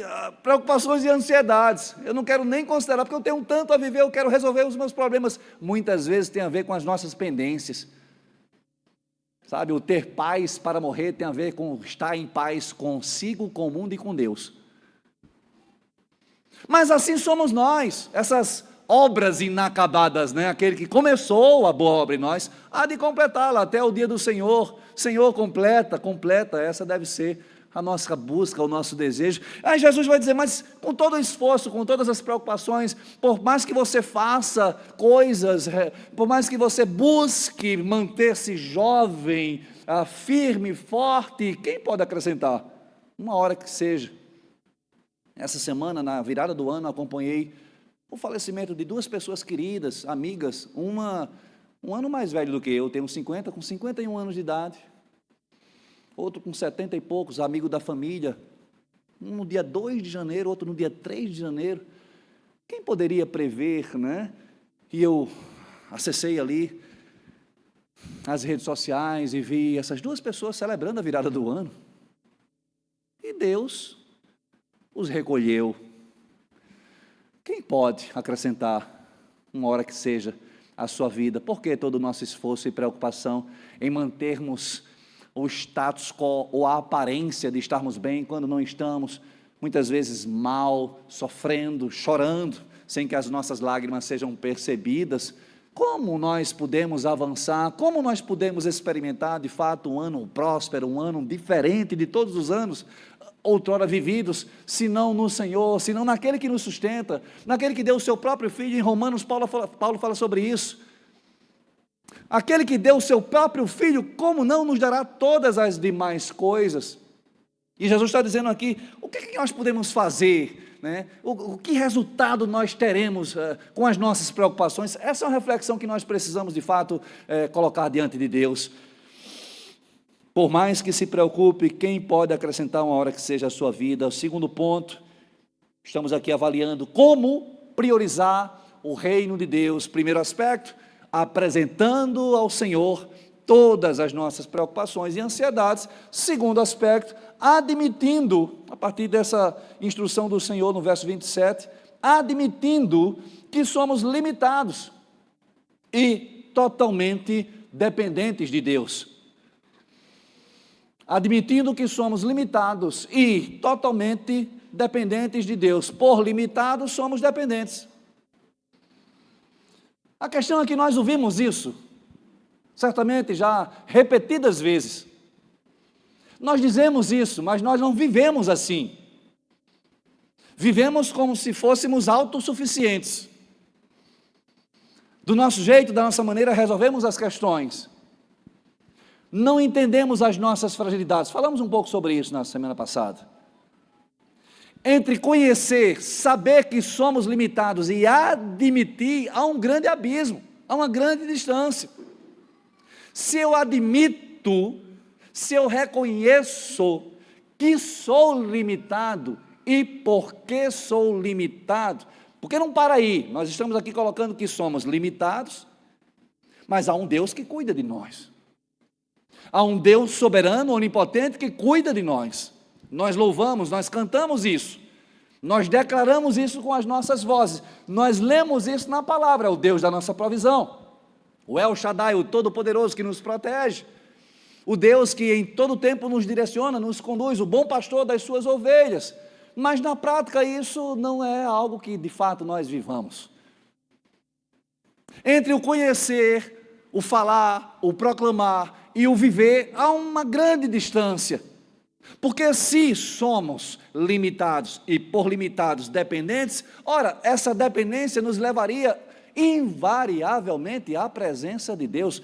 preocupações e ansiedades. Eu não quero nem considerar, porque eu tenho tanto a viver, eu quero resolver os meus problemas. Muitas vezes tem a ver com as nossas pendências, sabe? O ter paz para morrer tem a ver com estar em paz consigo, com o mundo e com Deus. Mas assim somos nós, essas obras inacabadas, né? Aquele que começou a boa obra em nós, há de completá-la até o dia do Senhor. Senhor, completa, essa deve ser a nossa busca, o nosso desejo. Aí Jesus vai dizer: mas com todo o esforço, com todas as preocupações, por mais que você faça coisas, por mais que você busque manter-se jovem, firme, forte, quem pode acrescentar? Uma hora que seja. Essa semana, na virada do ano, acompanhei o falecimento de 2 pessoas queridas, amigas, uma um ano mais velho do que eu, tenho 50, com 51 anos de idade, outro com 70 e poucos, amigo da família, um no dia 2 de janeiro, outro no dia 3 de janeiro, quem poderia prever, né? E eu acessei ali as redes sociais e vi essas 2 pessoas celebrando a virada do ano, e e Deus os recolheu. Quem pode acrescentar uma hora que seja a sua vida? Por que todo o nosso esforço e preocupação em mantermos o status quo ou a aparência de estarmos bem quando não estamos, muitas vezes mal, sofrendo, chorando, sem que as nossas lágrimas sejam percebidas? Como nós podemos avançar? Como nós podemos experimentar de fato um ano próspero, um ano diferente de todos os anos outrora vividos, se não no Senhor, se não naquele que nos sustenta, naquele que deu o seu próprio Filho? Em Romanos, Paulo fala sobre isso. Aquele que deu o seu próprio Filho, como não nos dará todas as demais coisas? E Jesus está dizendo aqui, o que nós podemos fazer, né? O que resultado nós teremos com as nossas preocupações? Essa é uma reflexão que nós precisamos de fato colocar diante de Deus. Por mais que se preocupe, quem pode acrescentar uma hora que seja a sua vida? O segundo ponto, estamos aqui avaliando como priorizar o reino de Deus. Primeiro aspecto, apresentando ao Senhor todas as nossas preocupações e ansiedades. Segundo aspecto, admitindo, a partir dessa instrução do Senhor no verso 27, admitindo que somos limitados e totalmente dependentes de Deus. Admitindo que somos limitados e totalmente dependentes de Deus. Por limitados, somos dependentes. A questão é que nós ouvimos isso, certamente já repetidas vezes. Nós dizemos isso, mas nós não vivemos assim. Vivemos como se fôssemos autossuficientes. Do nosso jeito, da nossa maneira, resolvemos as questões. Não entendemos as nossas fragilidades. Falamos um pouco sobre isso na semana passada. Entre conhecer, saber que somos limitados e admitir, há um grande abismo, há uma grande distância. Se eu admito, se eu reconheço que sou limitado, e por que sou limitado? Porque não para aí, nós estamos aqui colocando que somos limitados, mas há um Deus que cuida de nós. Há um Deus soberano, onipotente, que cuida de nós. Nós louvamos, nós cantamos isso. Nós declaramos isso com as nossas vozes. Nós lemos isso na palavra. É o Deus da nossa provisão. O El Shaddai, o Todo-Poderoso que nos protege. O Deus que em todo tempo nos direciona, nos conduz. O bom pastor das suas ovelhas. Mas na prática isso não é algo que de fato nós vivamos. Entre o conhecer, o falar, o proclamar e o viver, há uma grande distância, porque se somos limitados e por limitados dependentes, ora, essa dependência nos levaria invariavelmente à presença de Deus,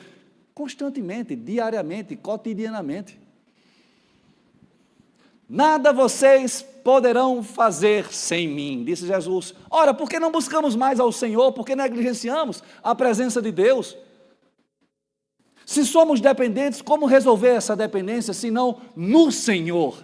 constantemente, diariamente, cotidianamente. Nada vocês poderão fazer sem mim, disse Jesus. Ora, por que não buscamos mais ao Senhor? Por que negligenciamos a presença de Deus? Se somos dependentes, como resolver essa dependência, se não no Senhor?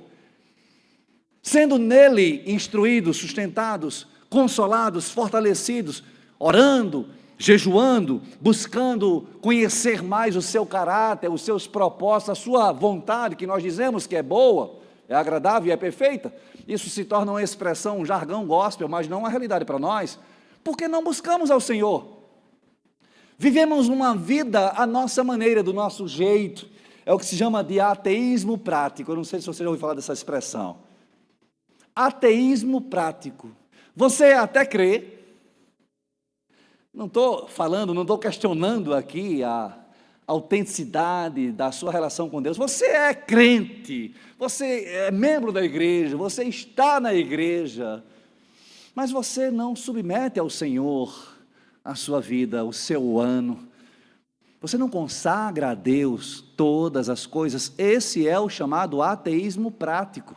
Sendo nele instruídos, sustentados, consolados, fortalecidos, orando, jejuando, buscando conhecer mais o seu caráter, os seus propósitos, a sua vontade, que nós dizemos que é boa, é agradável e é perfeita. Isso se torna uma expressão, um jargão gospel, mas não uma realidade para nós. Por que não buscamos ao Senhor? Vivemos uma vida à nossa maneira, do nosso jeito. É o que se chama de ateísmo prático. Eu não sei se você já ouviu falar dessa expressão. Ateísmo prático. Você até crê, não estou falando, não estou questionando aqui a autenticidade da sua relação com Deus. Você é crente, você é membro da igreja, você está na igreja, mas você não submete ao Senhor a sua vida, o seu ano. Você não consagra a Deus todas as coisas. Esse é o chamado ateísmo prático.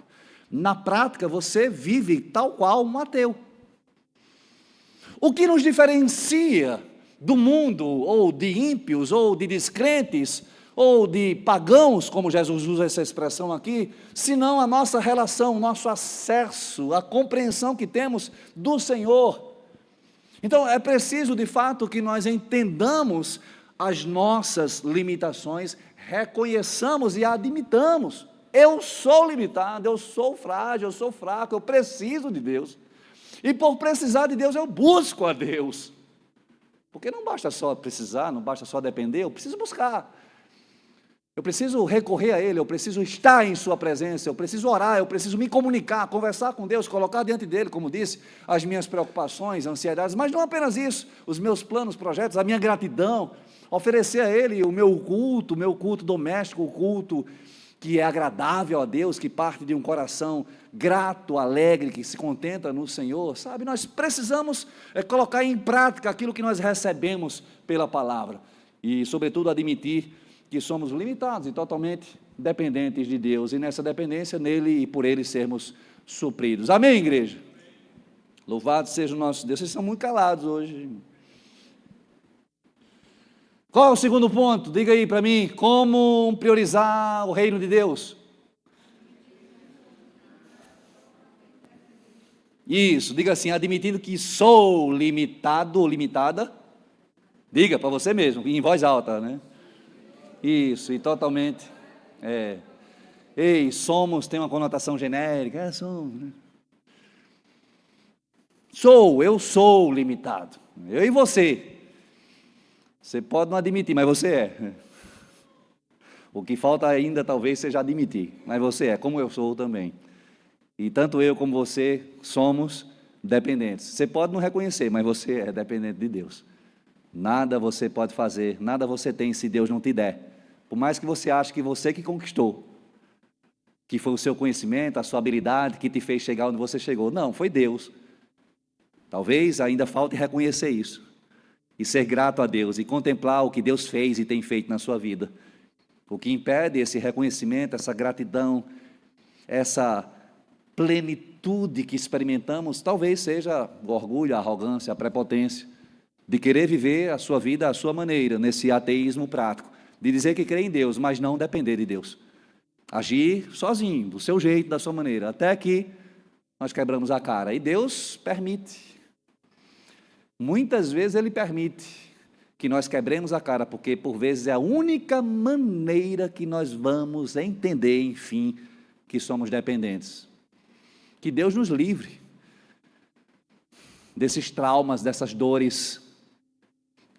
Na prática, você vive tal qual um ateu. O que nos diferencia do mundo, ou de ímpios, ou de descrentes, ou de pagãos, como Jesus usa essa expressão aqui, senão a nossa relação, o nosso acesso, a compreensão que temos do Senhor. Então, é preciso, de fato, que nós entendamos as nossas limitações, reconheçamos e admitamos. Eu sou limitado, eu sou frágil, eu sou fraco, eu preciso de Deus. E por precisar de Deus, eu busco a Deus. Porque não basta só precisar, não basta só depender, eu preciso buscar. Eu preciso recorrer a Ele, eu preciso estar em Sua presença, eu preciso orar, eu preciso me comunicar, conversar com Deus, colocar diante dEle, como disse, as minhas preocupações, ansiedades, mas não apenas isso, os meus planos, projetos, a minha gratidão, oferecer a Ele o meu culto doméstico, o culto que é agradável a Deus, que parte de um coração grato, alegre, que se contenta no Senhor, sabe? Nós precisamos colocar em prática aquilo que nós recebemos pela palavra e, sobretudo, admitir que somos limitados e totalmente dependentes de Deus, e nessa dependência, nele e por Ele sermos supridos. Amém, igreja? Louvado seja o nosso Deus. Vocês são muito calados hoje. Qual é o segundo ponto? Diga aí para mim, como priorizar o reino de Deus? Isso, diga assim, admitindo que sou limitado ou limitada. Diga para você mesmo, em voz alta, né? Isso, e totalmente, somos, tem uma conotação genérica, somos, né? Eu sou limitado, eu e você pode não admitir, mas você é, o que falta ainda talvez seja admitir, mas você é, como eu sou também, e tanto eu como você somos dependentes, você pode não reconhecer, mas você é dependente de Deus. Nada você pode fazer, nada você tem se Deus não te der. Por mais que você ache que você que conquistou, que foi o seu conhecimento, a sua habilidade que te fez chegar onde você chegou. Não, foi Deus. Talvez ainda falte reconhecer isso. E ser grato a Deus e contemplar o que Deus fez e tem feito na sua vida. O que impede esse reconhecimento, essa gratidão, essa plenitude que experimentamos, talvez seja o orgulho, a arrogância, a prepotência, de querer viver a sua vida à sua maneira, nesse ateísmo prático, de dizer que crê em Deus, mas não depender de Deus. Agir sozinho, do seu jeito, da sua maneira, até que nós quebramos a cara. E Deus permite. Muitas vezes Ele permite que nós quebremos a cara, porque por vezes é a única maneira que nós vamos entender, enfim, que somos dependentes. Que Deus nos livre desses traumas, dessas dores.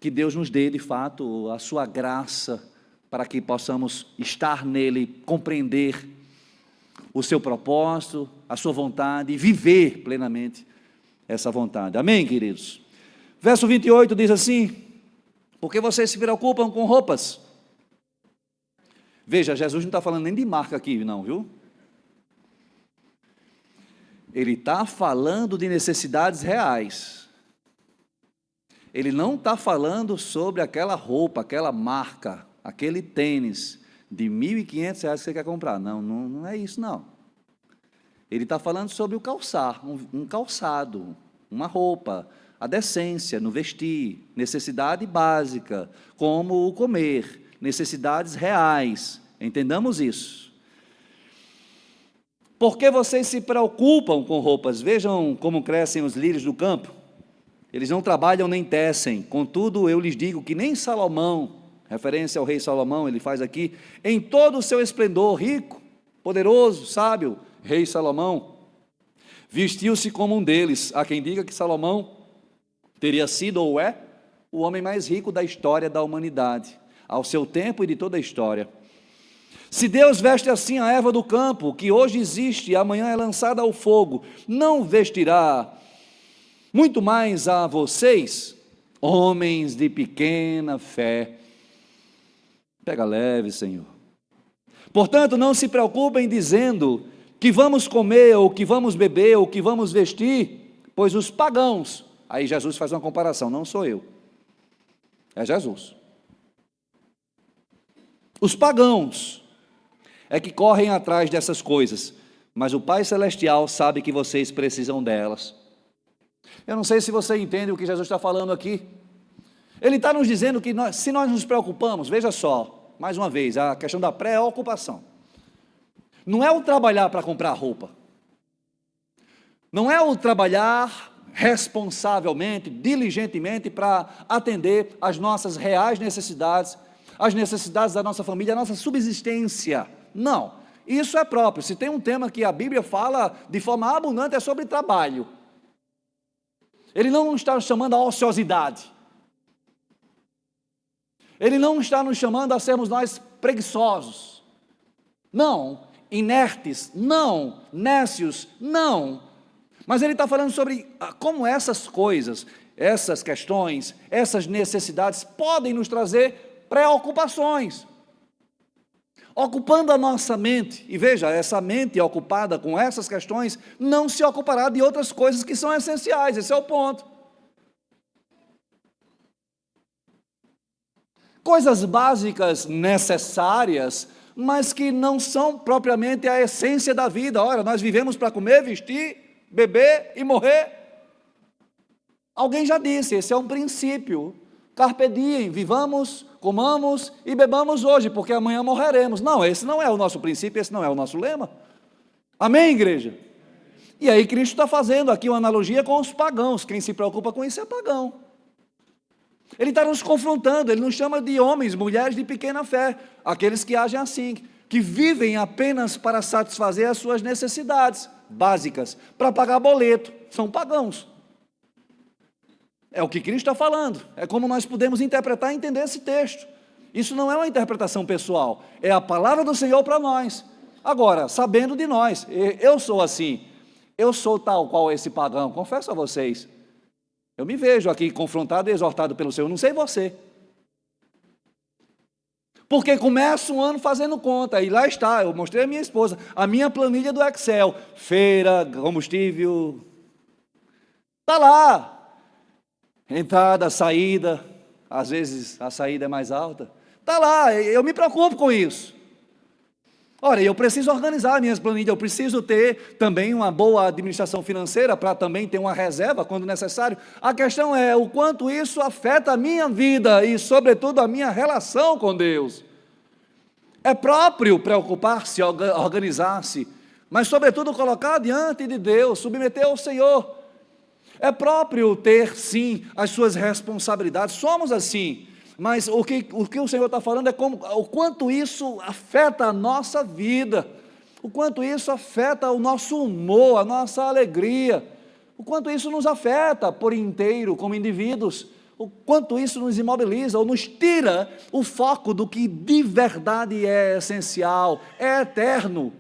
Que Deus nos dê, de fato, a sua graça para que possamos estar nele, compreender o seu propósito, a sua vontade e viver plenamente essa vontade. Amém, queridos? Verso 28 diz assim: porque vocês se preocupam com roupas. Veja, Jesus não está falando nem de marca aqui, não, viu? Ele está falando de necessidades reais. Ele não está falando sobre aquela roupa, aquela marca, aquele tênis de R$ 1.500 que você quer comprar. Não, não é isso, não. Ele está falando sobre o calçar, um calçado, uma roupa, a decência no vestir, necessidade básica, como o comer, necessidades reais. Entendamos isso. Porque vocês se preocupam com roupas? Vejam como crescem os lírios do campo. Eles não trabalham nem tecem, contudo eu lhes digo que nem Salomão, referência ao rei Salomão, ele faz aqui, em todo o seu esplendor, rico, poderoso, sábio, rei Salomão, vestiu-se como um deles. Há quem diga que Salomão teria sido ou é o homem mais rico da história da humanidade, ao seu tempo e de toda a história. Se Deus veste assim a erva do campo, que hoje existe e amanhã é lançada ao fogo, não vestirá muito mais a vocês, homens de pequena fé. Pega leve, Senhor. Portanto, não se preocupem dizendo que vamos comer, ou que vamos beber, ou que vamos vestir, pois os pagãos, aí Jesus faz uma comparação, não sou eu, é Jesus. Os pagãos é que correm atrás dessas coisas, mas o Pai Celestial sabe que vocês precisam delas. Eu não sei se você entende o que Jesus está falando aqui. Ele está nos dizendo que se nós nos preocupamos, veja só, mais uma vez, a questão da preocupação. Não é o trabalhar para comprar roupa. Não é o trabalhar responsavelmente, diligentemente para atender às nossas reais necessidades, as necessidades da nossa família, a nossa subsistência. Não, Isso é próprio. Se tem um tema que a Bíblia fala de forma abundante, é sobre trabalho. Ele não está nos chamando à ociosidade. Ele não está nos chamando a sermos nós preguiçosos. Não. Inertes. Não. Nécios. Não. Mas ele está falando sobre como essas coisas, essas questões, essas necessidades podem nos trazer preocupações. Ocupando a nossa mente, e veja, essa mente ocupada com essas questões, não se ocupará de outras coisas que são essenciais, esse é o ponto. Coisas básicas, necessárias, mas que não são propriamente a essência da vida. Ora, nós vivemos para comer, vestir, beber e morrer. Alguém já disse, esse é um princípio. Carpe diem, vivamos, comamos e bebamos hoje, porque amanhã morreremos. Não, esse não é o nosso princípio, esse não é o nosso lema. Amém, igreja? E aí Cristo está fazendo aqui uma analogia com os pagãos. Quem se preocupa com isso é pagão. Ele está nos confrontando, ele nos chama de homens, mulheres de pequena fé, aqueles que agem assim, que vivem apenas para satisfazer as suas necessidades básicas, para pagar boleto, são pagãos. É o que Cristo está falando, é como nós podemos interpretar e entender esse texto. Isso não é uma interpretação pessoal, é a palavra do Senhor para nós. Agora, sabendo de nós, eu sou assim, eu sou tal qual esse pagão, confesso a vocês. Eu me vejo aqui confrontado e exortado pelo Senhor, não sei você. Porque começo um ano fazendo conta, e lá está, eu mostrei a minha esposa, a minha planilha do Excel, feira, combustível, está lá. Entrada, saída, às vezes a saída é mais alta. Está lá, eu me preocupo com isso. Ora, eu preciso organizar minhas planilhas, eu preciso ter também uma boa administração financeira para também ter uma reserva quando necessário. A questão é o quanto isso afeta a minha vida e, sobretudo, a minha relação com Deus. É próprio preocupar-se, organizar-se, mas, sobretudo, colocar diante de Deus, submeter ao Senhor. É próprio ter, sim, as suas responsabilidades, somos assim, mas o que o Senhor está falando é o quanto isso afeta a nossa vida, o quanto isso afeta o nosso humor, a nossa alegria, o quanto isso nos afeta por inteiro como indivíduos, o quanto isso nos imobiliza ou nos tira o foco do que de verdade é essencial, é eterno.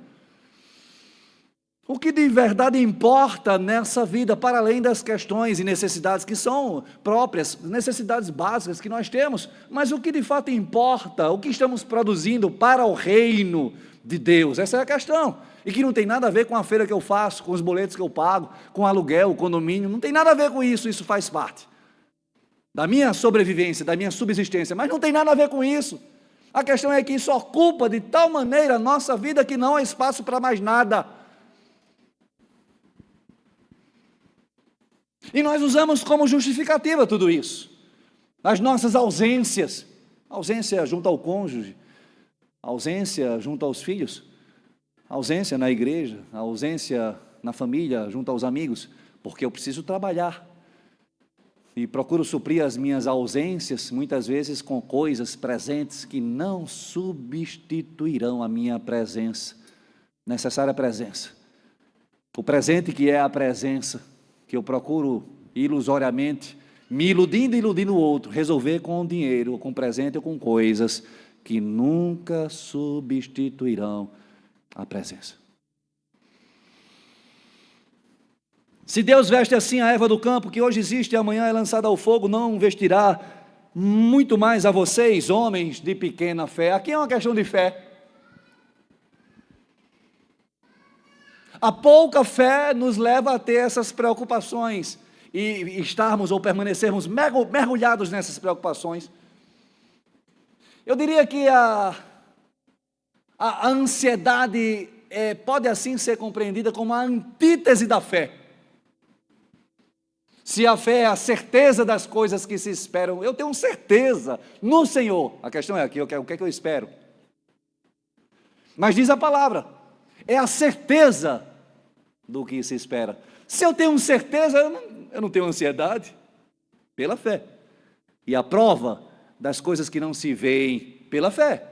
O que de verdade importa nessa vida, para além das questões e necessidades que são próprias, necessidades básicas que nós temos, mas o que de fato importa, o que estamos produzindo para o reino de Deus, essa é a questão, e que não tem nada a ver com a feira que eu faço, com os boletos que eu pago, com o aluguel, o condomínio, não tem nada a ver com isso, isso faz parte da minha sobrevivência, da minha subsistência, mas não tem nada a ver com isso. A questão é que isso ocupa de tal maneira a nossa vida que não há espaço para mais nada. E nós usamos como justificativa tudo isso. As nossas ausências, ausência junto ao cônjuge, ausência junto aos filhos, ausência na igreja, ausência na família, junto aos amigos, porque eu preciso trabalhar. E procuro suprir as minhas ausências, muitas vezes com coisas presentes que não substituirão a minha presença, necessária presença. O presente que é a presença, que eu procuro ilusoriamente, me iludindo e iludindo o outro, resolver com dinheiro, ou com presente ou com coisas que nunca substituirão a presença. Se Deus veste assim a erva do campo, que hoje existe e amanhã é lançada ao fogo, não vestirá muito mais a vocês, homens de pequena fé. Aqui é uma questão de fé. A pouca fé nos leva a ter essas preocupações e estarmos ou permanecermos mergulhados nessas preocupações. Eu diria que a ansiedade pode assim ser compreendida como a antítese da fé. Se a fé é a certeza das coisas que se esperam, eu tenho certeza no Senhor. A questão é aqui, o que é que eu espero? Mas diz a palavra, é a certeza do que se espera. Se eu tenho certeza, eu não tenho ansiedade, pela fé. E a prova das coisas que não se veem, pela fé.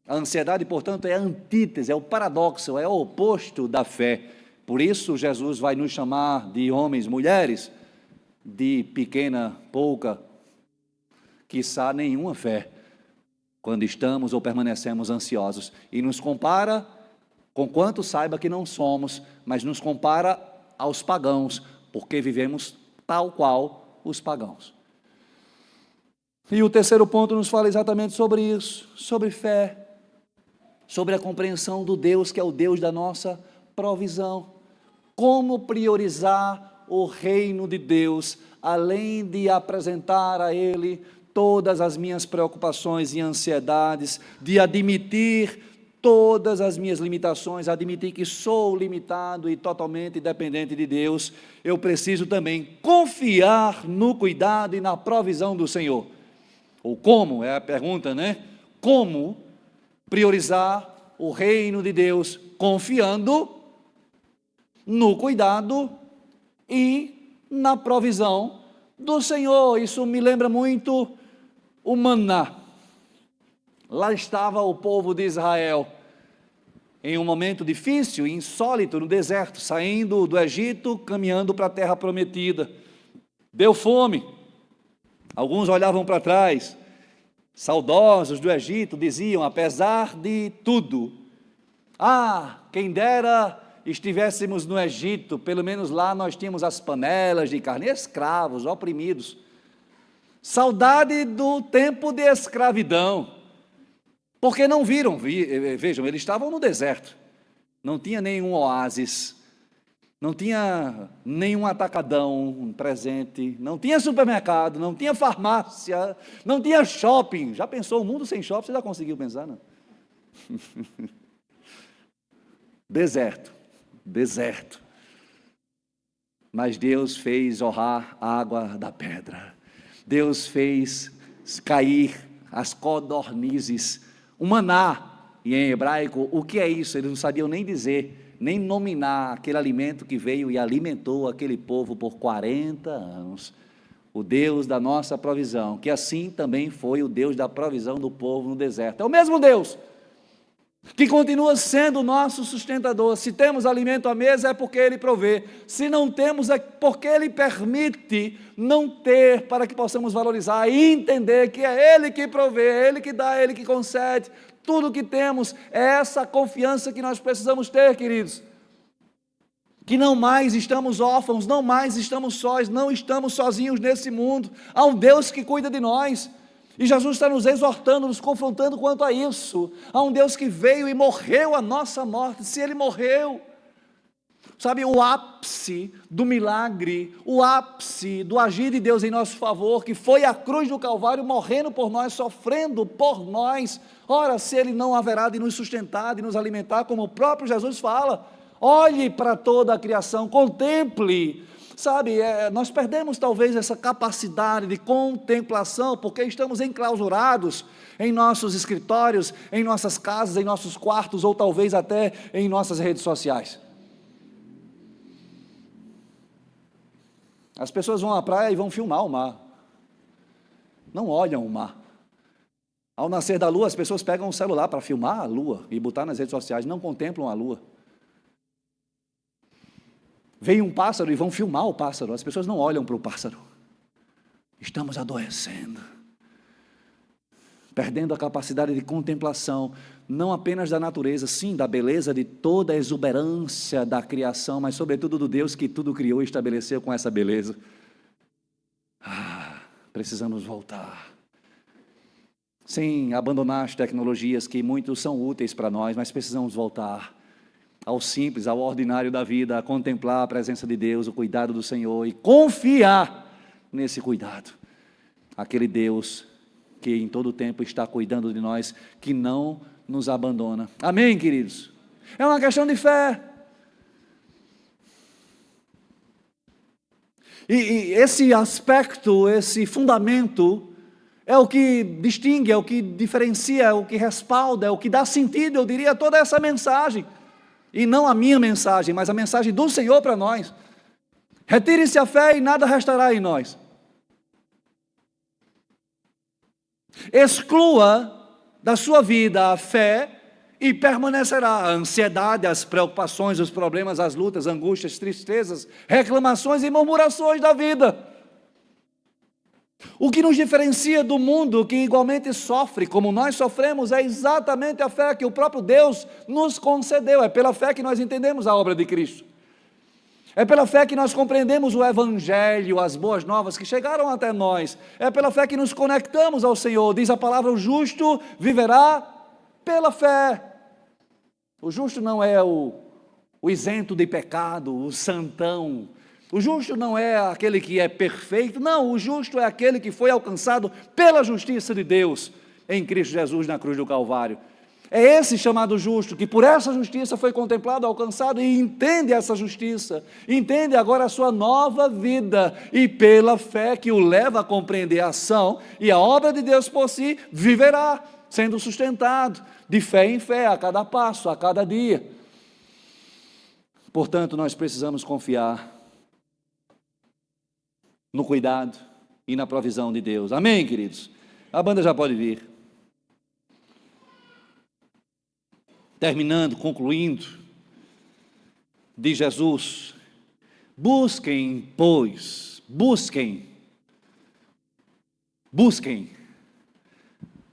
A ansiedade, portanto, é a antítese, é o paradoxo, é o oposto da fé. Por isso, Jesus vai nos chamar de homens, mulheres, de pequena, pouca, quiçá nenhuma fé, quando estamos ou permanecemos ansiosos. E nos compara, com quanto saiba que não somos, mas nos compara aos pagãos, porque vivemos tal qual os pagãos. E o terceiro ponto nos fala exatamente sobre isso, sobre fé, sobre a compreensão do Deus que é o Deus da nossa provisão. Como priorizar o reino de Deus, além de apresentar a Ele todas as minhas preocupações e ansiedades, de admitir todas as minhas limitações, admitir que sou limitado e totalmente dependente de Deus, eu preciso também confiar no cuidado e na provisão do Senhor. Ou como, é a pergunta, né? Como priorizar o reino de Deus confiando no cuidado e na provisão do Senhor? Isso me lembra muito o maná. Lá estava o povo de Israel, em um momento difícil, insólito, no deserto, saindo do Egito, caminhando para a terra prometida. Deu fome. Alguns olhavam para trás, saudosos do Egito, diziam, apesar de tudo, quem dera estivéssemos no Egito, pelo menos lá nós tínhamos as panelas de carne, escravos, oprimidos. Saudade do tempo de escravidão. Porque não viram, vejam, eles estavam no deserto, não tinha nenhum oásis, não tinha nenhum atacadão presente, não tinha supermercado, não tinha farmácia, não tinha shopping. Já pensou o mundo sem shopping? Você já conseguiu pensar, não? Deserto. Mas Deus fez jorrar a água da pedra, Deus fez cair as codornizes, o maná, e em hebraico, o que é isso? Eles não sabiam nem dizer, nem nominar aquele alimento que veio e alimentou aquele povo por 40 anos. O Deus da nossa provisão, que assim também foi o Deus da provisão do povo no deserto. É o mesmo Deus que continua sendo o nosso sustentador. Se temos alimento à mesa é porque Ele provê, se não temos é porque Ele permite não ter, para que possamos valorizar e entender que é Ele que provê, é Ele que dá, é Ele que concede. Tudo o que temos é essa confiança que nós precisamos ter, queridos, que não mais estamos órfãos, não mais estamos sós, não estamos sozinhos nesse mundo. Há um Deus que cuida de nós. E Jesus está nos exortando, nos confrontando quanto a isso. Há um Deus que veio e morreu a nossa morte. Se Ele morreu, sabe, o ápice do milagre, o ápice do agir de Deus em nosso favor, que foi a cruz do Calvário, morrendo por nós, sofrendo por nós. Ora, se Ele não haverá de nos sustentar, de nos alimentar, como o próprio Jesus fala, olhe para toda a criação, contemple. Sabe, nós perdemos talvez essa capacidade de contemplação, porque estamos enclausurados em nossos escritórios, em nossas casas, em nossos quartos, ou talvez até em nossas redes sociais. As pessoas vão à praia e vão filmar o mar, não olham o mar. Ao nascer da lua, as pessoas pegam o celular para filmar a lua e botar nas redes sociais, não contemplam a lua. Vem um pássaro e vão filmar o pássaro, as pessoas não olham para o pássaro. Estamos adoecendo, perdendo a capacidade de contemplação, não apenas da natureza, sim, da beleza, de toda a exuberância da criação, mas sobretudo do Deus que tudo criou e estabeleceu com essa beleza. Precisamos voltar, sem abandonar as tecnologias que muitos são úteis para nós, mas precisamos voltar ao simples, ao ordinário da vida, a contemplar a presença de Deus, o cuidado do Senhor e confiar nesse cuidado. Aquele Deus que em todo tempo está cuidando de nós, que não nos abandona. Amém, queridos? É uma questão de fé. E esse aspecto, esse fundamento, é o que distingue, é o que diferencia, é o que respalda, é o que dá sentido, eu diria, a toda essa mensagem. E não a minha mensagem, mas a mensagem do Senhor para nós. Retire-se a fé e nada restará em nós. Exclua da sua vida a fé e permanecerá. A ansiedade, as preocupações, os problemas, as lutas, angústias, tristezas, reclamações e murmurações da vida. O que nos diferencia do mundo que igualmente sofre, como nós sofremos, é exatamente a fé que o próprio Deus nos concedeu. É pela fé que nós entendemos a obra de Cristo. É pela fé que nós compreendemos o Evangelho, as boas novas que chegaram até nós. É pela fé que nos conectamos ao Senhor. Diz a palavra: o justo viverá pela fé. O justo não é o isento de pecado, o santão. O justo não é aquele que é perfeito. Não, o justo é aquele que foi alcançado pela justiça de Deus em Cristo Jesus na cruz do Calvário. É esse chamado justo, que por essa justiça foi contemplado, alcançado e entende essa justiça, entende agora a sua nova vida e pela fé que o leva a compreender a ação e a obra de Deus por si, viverá, sendo sustentado de fé em fé, a cada passo, a cada dia. Portanto, nós precisamos confiar no cuidado e na provisão de Deus. Amém, queridos? A banda já pode vir. Terminando, concluindo, diz Jesus: busquem, pois, busquem,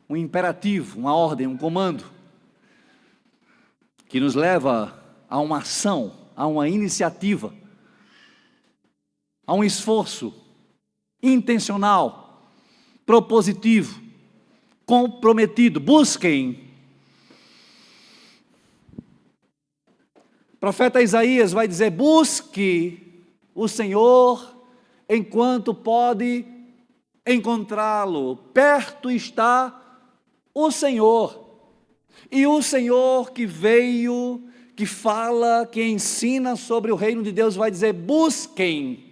um imperativo, uma ordem, um comando, que nos leva a uma ação, a uma iniciativa, a um esforço intencional, propositivo, comprometido. Busquem. O profeta Isaías vai dizer: busque o Senhor enquanto pode encontrá-lo, perto está o Senhor, e o Senhor que veio, que fala, que ensina sobre o reino de Deus, vai dizer: busquem,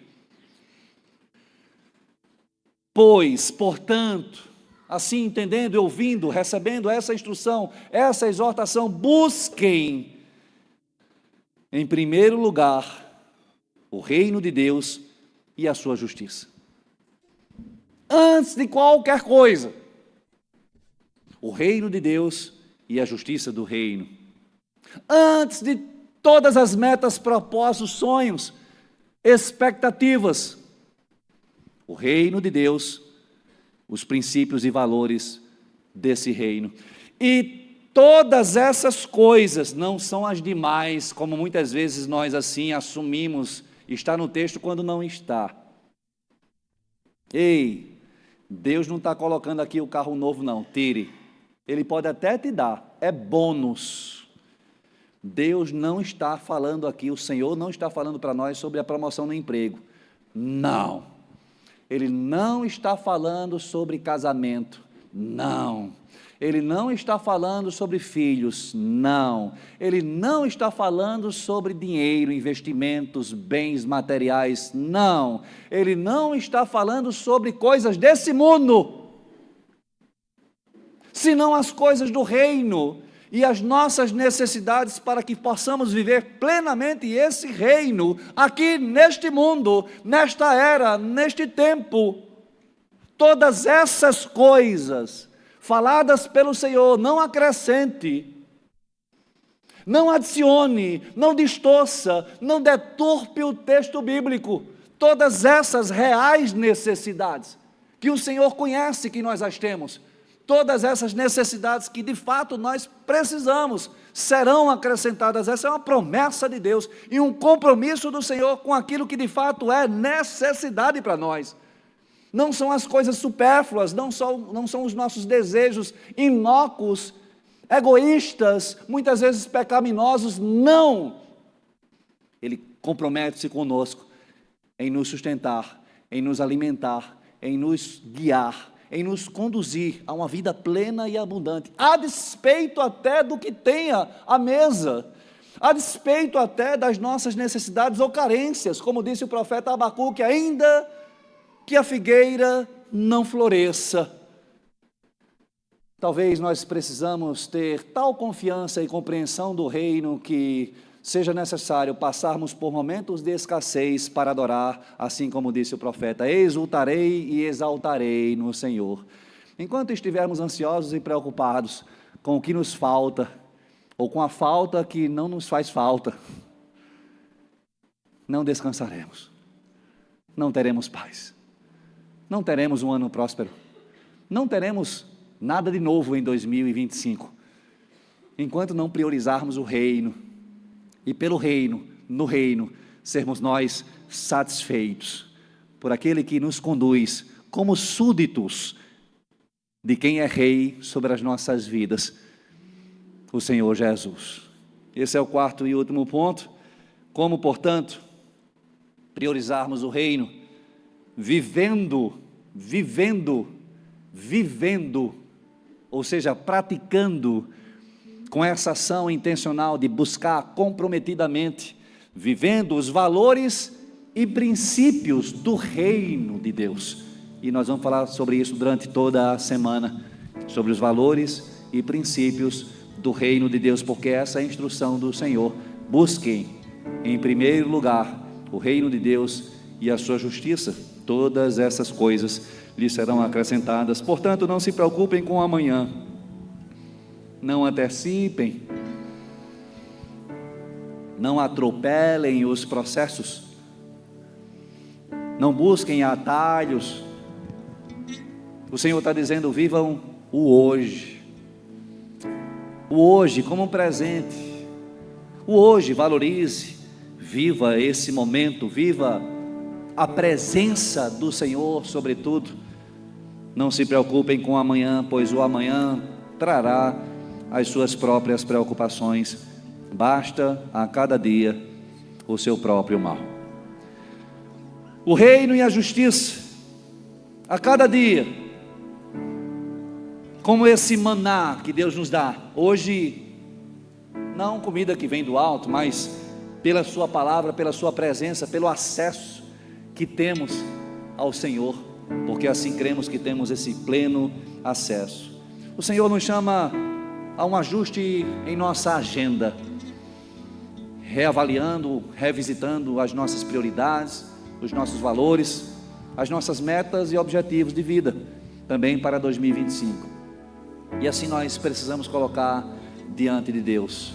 pois, portanto, assim entendendo, ouvindo, recebendo essa instrução, essa exortação, busquem, em primeiro lugar, o reino de Deus e a sua justiça. Antes de qualquer coisa, o reino de Deus e a justiça do reino. Antes de todas as metas, propósitos, sonhos, expectativas, o reino de Deus, os princípios e valores desse reino. E todas essas coisas não são as demais, como muitas vezes nós assim assumimos, está no texto quando não está. Ei, Deus não está colocando aqui o carro novo não, tire. Ele pode até te dar, é bônus. Deus não está falando aqui, o Senhor não está falando para nós sobre a promoção no emprego. Não. Ele não está falando sobre casamento. Não. Ele não está falando sobre filhos, não. Ele não está falando sobre dinheiro, investimentos, bens materiais, não. Ele não está falando sobre coisas desse mundo, senão as coisas do reino e as nossas necessidades para que possamos viver plenamente esse reino aqui neste mundo, nesta era, neste tempo. Todas essas coisas faladas pelo Senhor, não acrescente, não adicione, não distorça, não deturpe o texto bíblico. Todas essas reais necessidades, que o Senhor conhece que nós as temos, todas essas necessidades que de fato nós precisamos, serão acrescentadas. Essa é uma promessa de Deus e um compromisso do Senhor com aquilo que de fato é necessidade para nós. Não são as coisas supérfluas, não são os nossos desejos inócuos, egoístas, muitas vezes pecaminosos, não. Ele compromete-se conosco em nos sustentar, em nos alimentar, em nos guiar, em nos conduzir a uma vida plena e abundante, a despeito até do que tenha à mesa, a despeito até das nossas necessidades ou carências, como disse o profeta Abacuque, ainda que a figueira não floresça. Talvez nós precisamos ter tal confiança e compreensão do reino que seja necessário passarmos por momentos de escassez para adorar, assim como disse o profeta: exultarei e exaltarei no Senhor. enquanto estivermos ansiosos e preocupados com o que nos falta, ou com a falta que não nos faz falta, não descansaremos, não teremos paz, não teremos um ano próspero, não teremos nada de novo em 2025, enquanto não priorizarmos o reino, e pelo reino, no reino, sermos nós satisfeitos por aquele que nos conduz como súditos de quem é rei sobre as nossas vidas, o Senhor Jesus. Esse é o quarto e último ponto. Como, portanto, priorizarmos o reino, vivendo, ou seja, praticando com essa ação intencional de buscar comprometidamente, vivendo os valores e princípios do reino de Deus. E nós vamos falar sobre isso durante toda a semana, sobre os valores e princípios do reino de Deus, porque essa é a instrução do Senhor. Busquem em primeiro lugar o reino de Deus e a sua justiça, todas essas coisas lhes serão acrescentadas. Portanto, não se preocupem com o amanhã, não antecipem, não atropelem os processos, não busquem atalhos. O Senhor está dizendo: vivam o hoje como um presente, o hoje, valorize, viva esse momento, viva a presença do Senhor sobretudo. Não se preocupem com o amanhã, pois o amanhã trará as suas próprias preocupações, basta a cada dia o seu próprio mal. O reino e a justiça, a cada dia, como esse maná que Deus nos dá, hoje, não comida que vem do alto, mas pela sua palavra, pela sua presença, pelo acesso que temos ao Senhor, porque assim cremos que temos esse pleno acesso. O Senhor nos chama a um ajuste em nossa agenda, reavaliando, revisitando as nossas prioridades, os nossos valores, as nossas metas e objetivos de vida, também para 2025. E assim nós precisamos colocar diante de Deus